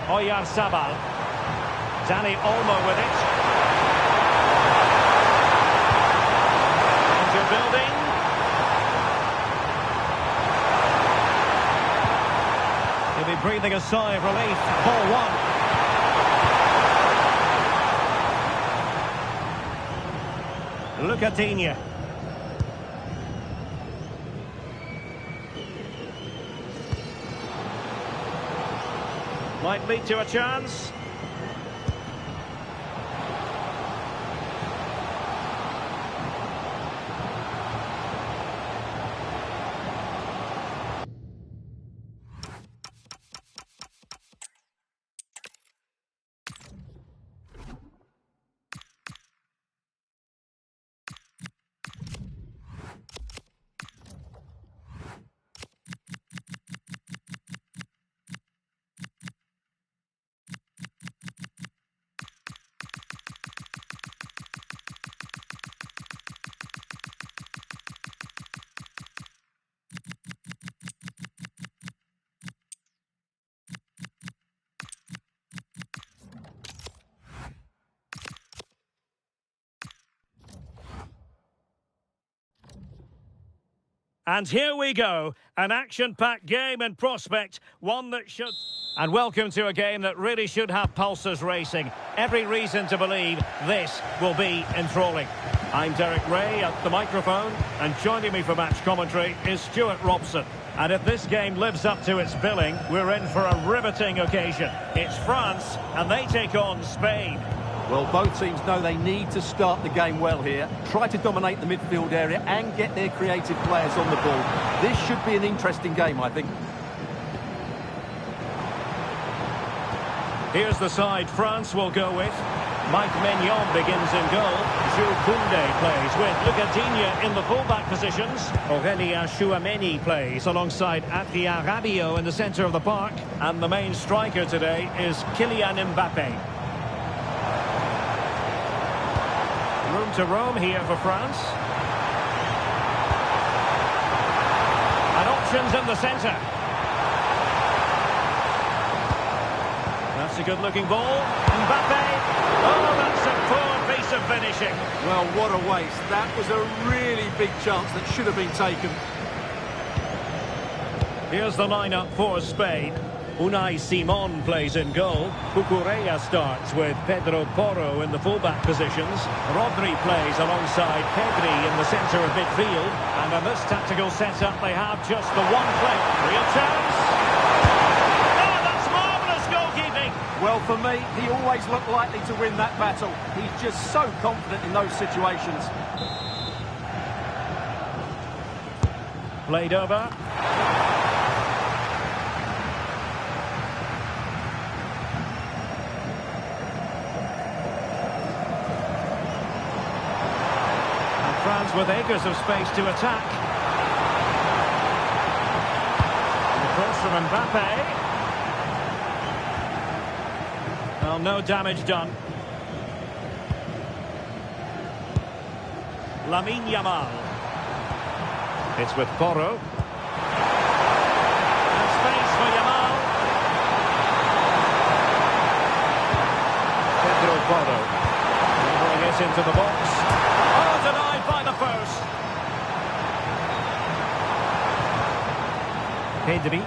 Speaker 1: Oyarzabal. Dani Olmo with it. Into building. He'll be breathing a sigh of relief. Ball one. Lucadinha. Might lead to a chance. And here we go, an action-packed game in prospect, one that should... And welcome to a game that really should have pulses racing. Every reason to believe this will be enthralling. I'm Derek Ray at the microphone, and joining me for match commentary is Stuart Robson. And if this game lives up to its billing, we're in for a riveting occasion. It's France, and they take on Spain.
Speaker 3: Well, both teams know they need to start the game well here. Try to dominate the midfield area and get their creative players on the ball. This should be an interesting game, I think.
Speaker 1: Here's the side France will go with. Mike Maignan begins in goal. Jules Koundé plays with Lucadinha in the fullback positions. Aurélien Tchouameni plays alongside Adrien Rabiot in the centre of the park. And the main striker today is Kylian Mbappé. Room to roam here for France. And options in the centre. That's a good-looking ball. Mbappé. Oh, that's a poor piece of finishing.
Speaker 3: Well, what a waste. That was a really big chance that should have been taken.
Speaker 1: Here's the lineup for Spain. Unai Simon plays in goal. Cucurella starts with Pedro Porro in the fullback positions. Rodri plays alongside Pedri in the centre of midfield. And in this tactical setup, they have just the one player. Real chance. Oh, that's marvellous goalkeeping.
Speaker 3: Well, for me, he always looked likely to win that battle. He's just so confident in those situations.
Speaker 1: Played over. France with acres of space to attack. The cross from Mbappé. Well, no damage done. Lamine Yamal. It's with Porro. And space for Yamal. Pedro Porro. Delivering it into the box. Oh, denied by the post. Pedri.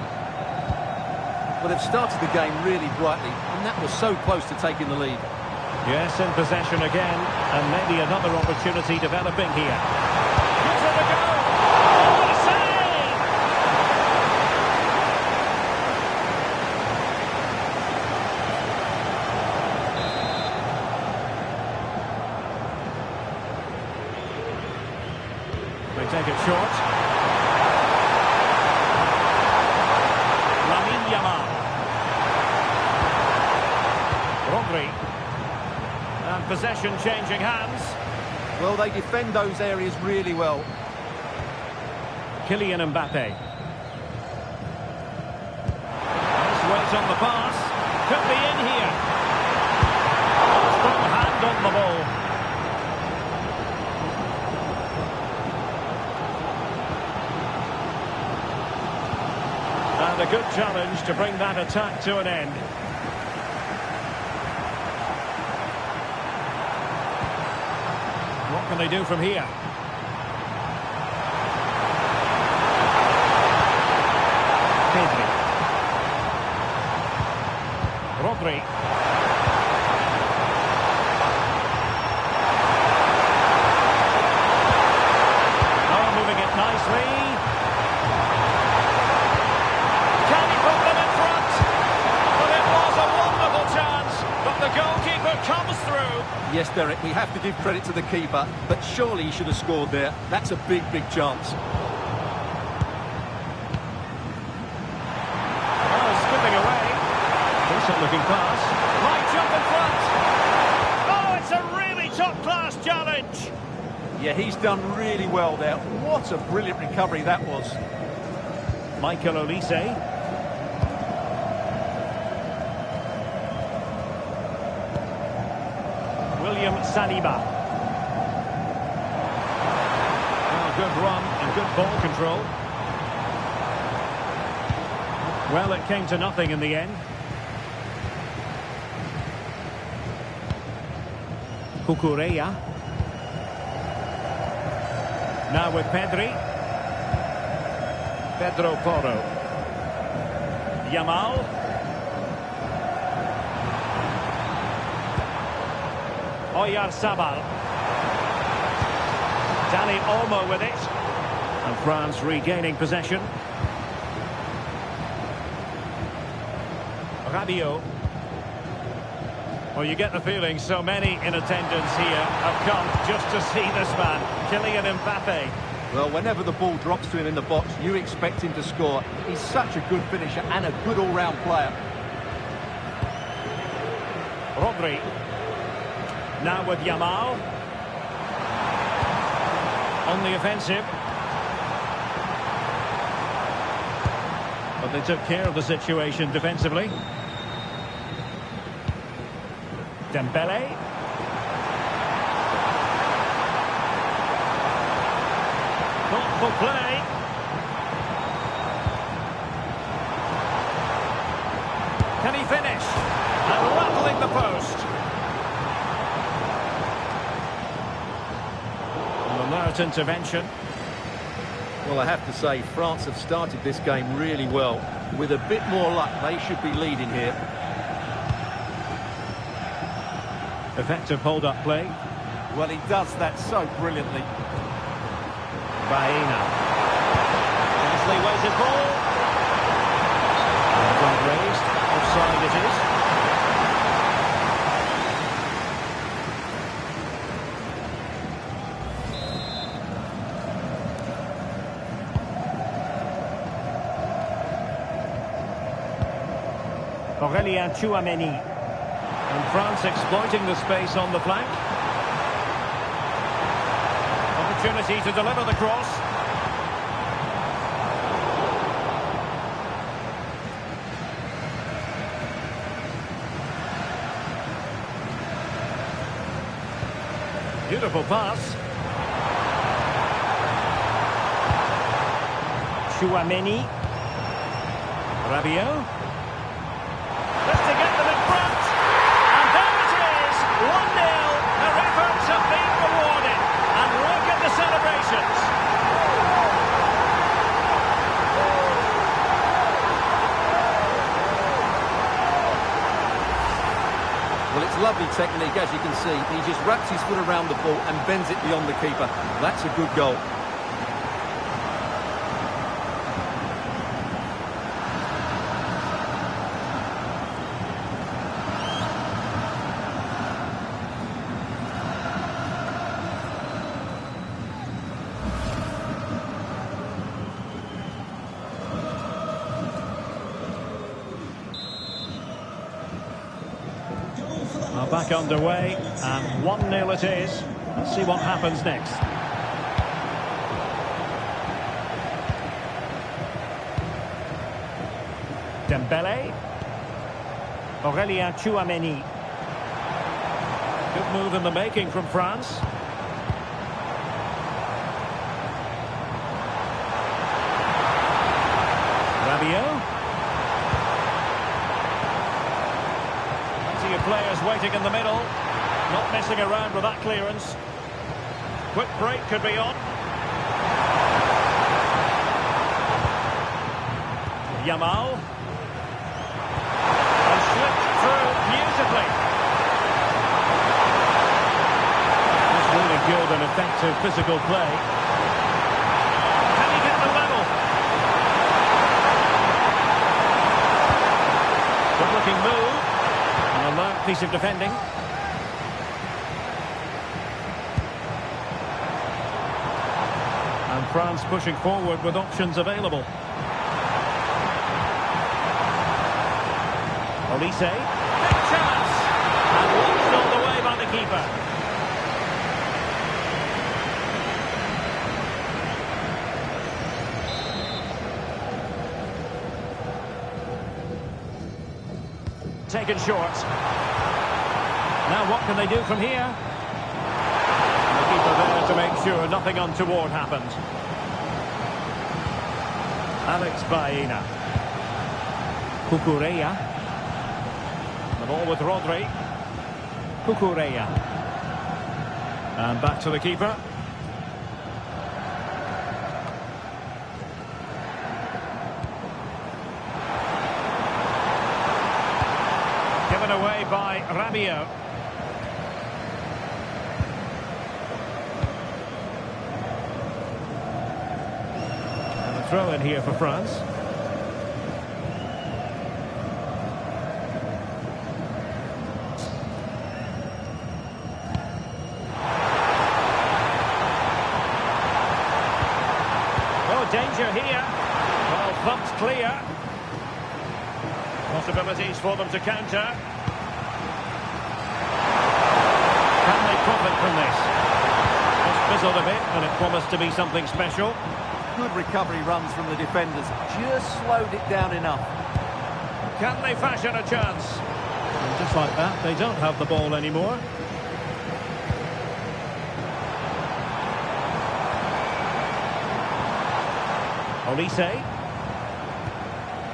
Speaker 3: Well, they've started the game really brightly, and that was so close to taking the lead.
Speaker 1: Yes, in possession again, and maybe another opportunity developing here. Gives it a go! Oh, what a save! They take it short. possession changing hands.
Speaker 3: Well, they defend those areas really well.
Speaker 1: Kylian Mbappe. Nice weight on the pass. Could be in here. Strong hand on the ball. And a good challenge to bring that attack to an end. What can they do from here? Pedri. Rodri. Oh, moving it nicely. Can he put them in front? Well, it was a wonderful chance, but the goalkeeper comes through.
Speaker 3: Yes, Derek, we have to give credit to the keeper, but surely he should have scored there. That's a big, big chance.
Speaker 1: Oh, skipping away. Decent looking pass. Might jump in front. Oh, it's a really top-class challenge.
Speaker 3: Yeah, he's done really well there. What a brilliant recovery that was.
Speaker 1: Michael Olise. William Saliba. Oh, good run and good ball control. Well, it came to nothing in the end. Cucurella. Now with Pedri. Pedro Porro. Yamal. Oyarzabal. Dani Olmo with it. And France regaining possession. Rabiot. Well, you get the feeling so many in attendance here have come just to see this man, Kylian Mbappe.
Speaker 3: Well, whenever the ball drops to him in the box, you expect him to score. He's such a good finisher and a good all-round player.
Speaker 1: Rodri. Now with Yamal. On the offensive. But they took care of the situation defensively. Dembele. Thoughtful play. Can he finish? And rattling the post. An alert intervention.
Speaker 3: Well, I have to say, France have started this game really well. With a bit more luck, they should be leading here.
Speaker 1: Effective hold-up play.
Speaker 3: Well, he does that so brilliantly.
Speaker 1: Baena. Nicely weighted ball. Flag raised. Offside it is. Aurélien Tchouaméni. And France exploiting the space on the flank. Opportunity to deliver the cross. Beautiful pass. Tchouaméni. Rabiot. Just to get them in front. And there it is. 1-0. Their efforts have been rewarded. And look at the celebrations.
Speaker 3: Well, it's lovely technique, as you can see. He just wraps his foot around the ball and bends it beyond the keeper. That's a good goal.
Speaker 1: back underway, and 1-0 it is. Let's see what happens next. Dembele. Aurélien Tchouameni. Good move in the making from France. Rabiot. Plenty of players waiting in the middle. Not messing around with that clearance. Quick break could be on. Yamal. And slipped through beautifully. That's really good and effective physical play. Can he get the level? Good looking move. An alert piece of defending. And France pushing forward with options available. Olise, big chance, and launched all the way by the keeper. Taken short. Now what can they do from here? The keeper there to make sure nothing untoward happened. Alex Baena. Cucurella. Ball with Rodri. Cucurella. And back to the keeper. Given away by Rabiot. And a throw in here for France. Danger here. Well, thumped clear. Possibilities for them to counter. Can they profit from this? Just fizzled a bit, and it promised to be something special.
Speaker 3: Good recovery runs from the defenders. Just slowed it down enough.
Speaker 1: Can they fashion a chance? And just like that, they don't have the ball anymore. Olise.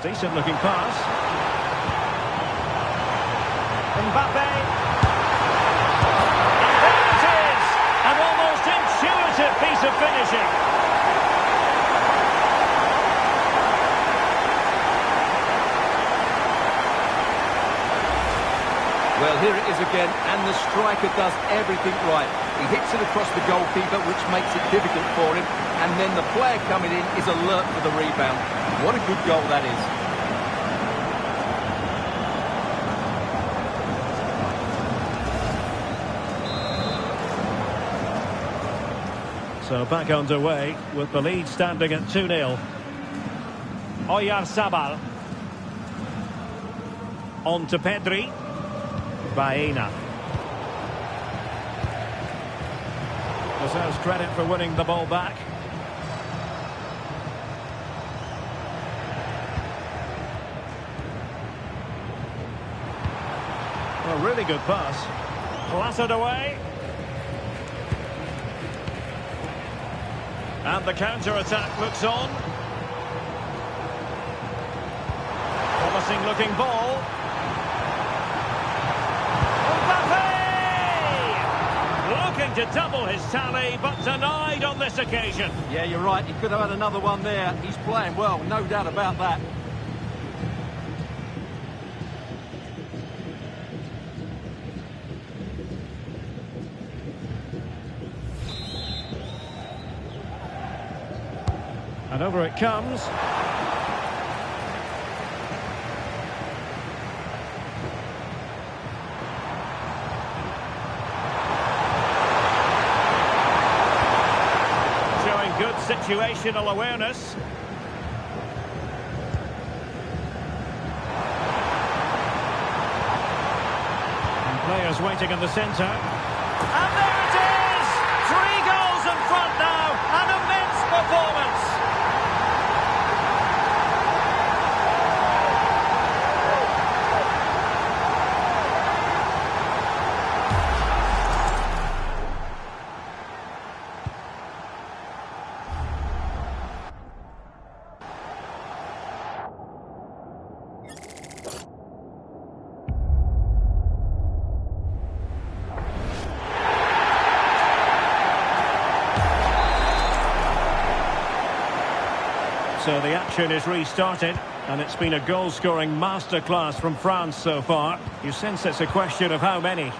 Speaker 1: Decent looking pass. Mbappe. And there it is! An almost intuitive piece of finishing.
Speaker 3: Well, here it is again, and the striker does everything right. He hits it across the goalkeeper, which makes it difficult for him, and then the player coming in is alert for the rebound. What a good goal that
Speaker 1: is. So back underway with the lead standing at 2-0. Oyarzabal. On to Pedri. Baena. Deserves credit for winning the ball back. A really good pass. Clattered away. And the counter-attack looks on. Promising looking ball. Looking to double his tally, but denied on this occasion.
Speaker 3: Yeah, you're right. He could have had another one there. He's playing well, no doubt about that.
Speaker 1: And over it comes. Good situational awareness. Players waiting in the centre. And there it is! 3 goals in front now. An immense performance. So the action is restarted, and it's been a goal-scoring masterclass from France so far. You sense it's a question of how many.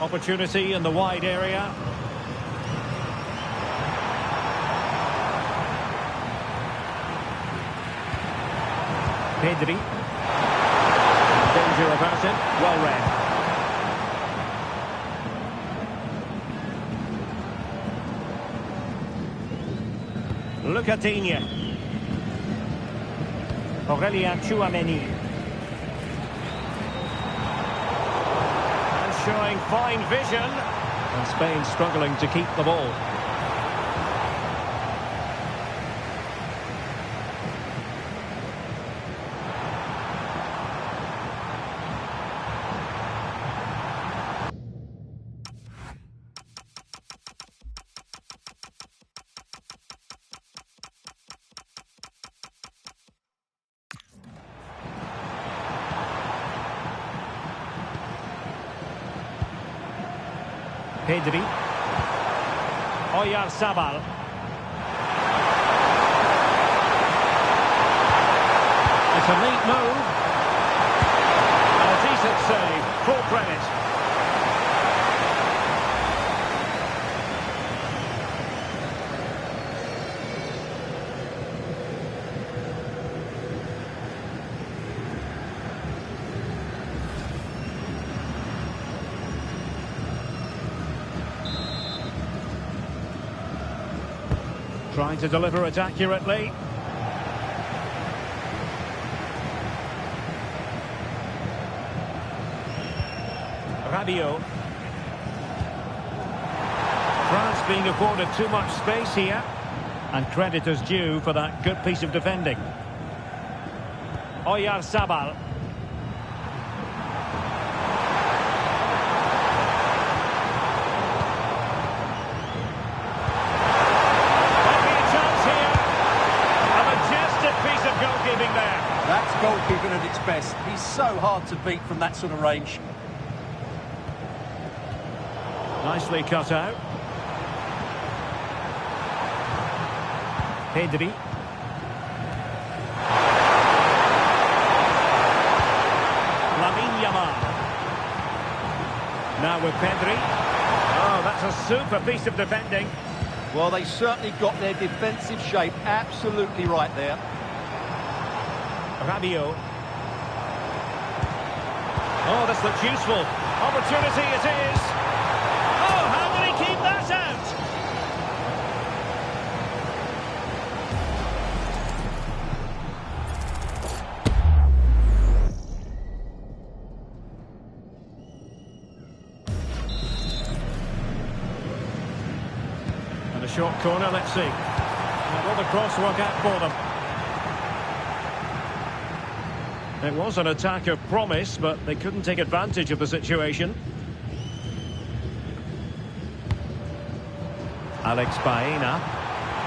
Speaker 1: Opportunity in the wide area. Pedri. Danger averted. Well read. Lucatinia. Aurélien Tchouameni. And showing fine vision. And Spain struggling to keep the ball. Pedri. Oyarzabal. It's a neat move. And a decent save. Full credit. Trying to deliver it accurately. Rabiot. France being afforded too much space here. And credit is due for that good piece of defending. Oyarzabal.
Speaker 3: That's goalkeeping at its best. He's so hard to beat from that sort of range.
Speaker 1: Nicely cut out. Pedri. Lamine Yamal. Now with Pedri. Oh, that's a super piece of defending.
Speaker 3: Well, they certainly got their defensive shape absolutely right there.
Speaker 1: Rabiot. Oh, this looks useful. Opportunity it is. Oh, how did he keep that out? And a short corner, let's see. Will the cross work out for them? It was an attack of promise, but they couldn't take advantage of the situation. Alex Baena.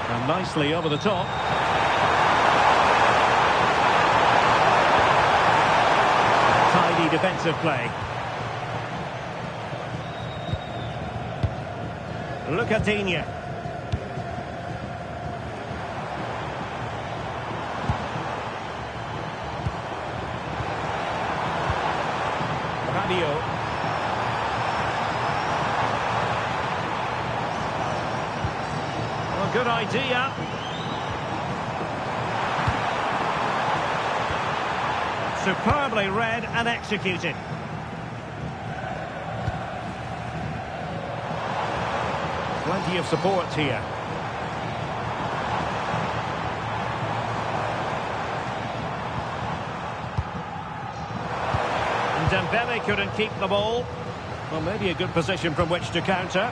Speaker 1: And nicely over the top. Tidy defensive play. Lucatinia. Rabiot. Well, good idea. Superbly read and executed. Plenty of support here. Dembele couldn't keep the ball. Well, maybe a good position from which to counter.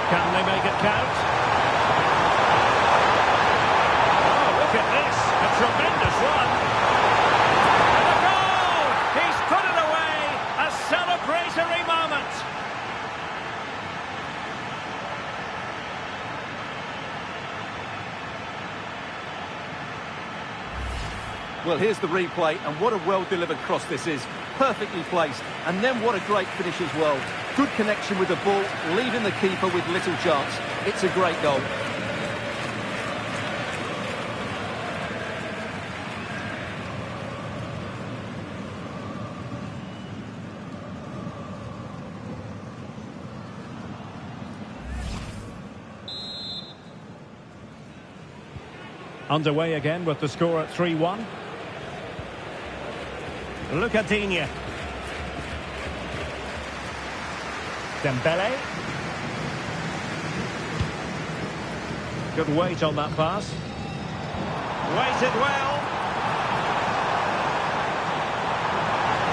Speaker 1: Can they make it count? Oh, look at this. A tremendous run. And a goal! He's put it away. A celebratory moment.
Speaker 3: Well, here's the replay, and what a well-delivered cross this is. Perfectly placed, and then what a great finish as well. Good connection with the ball, leaving the keeper with little chance. It's a great goal.
Speaker 1: Underway again with the score at 3-1. Look at Digne. Dembele. Good weight on that pass. Weighted well.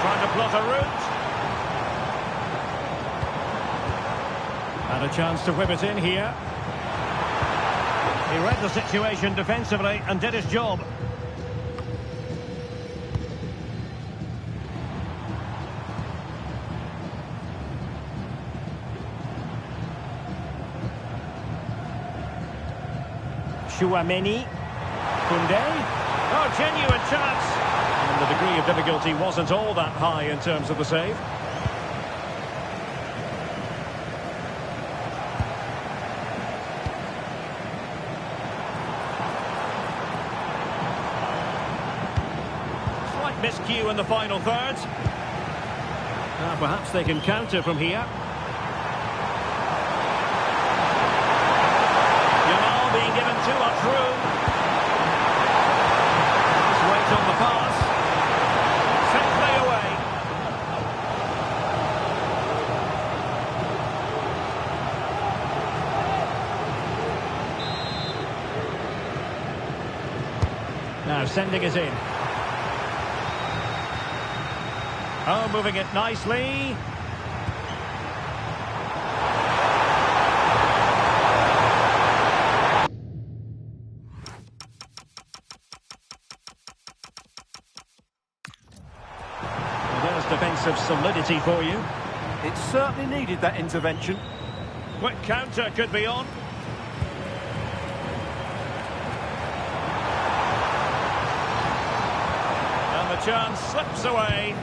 Speaker 1: Trying to plot a route. And a chance to whip it in here. He read the situation defensively and did his job. Chouameni. Koundé. Oh, genuine chance. And the degree of difficulty wasn't all that high in terms of the save. Slight miscue in the final third. Perhaps they can counter from here. Being given too much room. Nice weight on the pass. Safely away. Now sending it in. Oh, moving it nicely. Defensive solidity for you.
Speaker 3: It certainly needed that intervention.
Speaker 1: Quick counter could be on. And the chance slips away.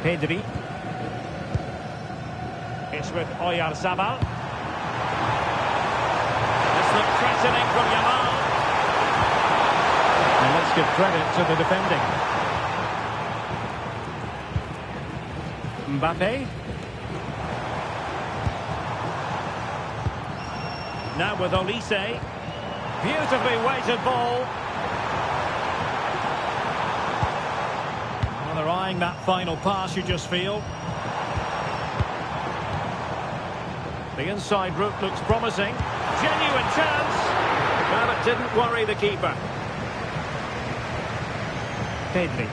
Speaker 1: Pedri. It's with Oyarzabal. This looks threatening from Yamal. And let's give credit to the defending. Mbappe. Now with Olise. Beautifully weighted ball. Well, they're eyeing that final pass, you just feel. The inside route looks promising. Genuine chance. Well, it didn't worry the keeper. Pedri.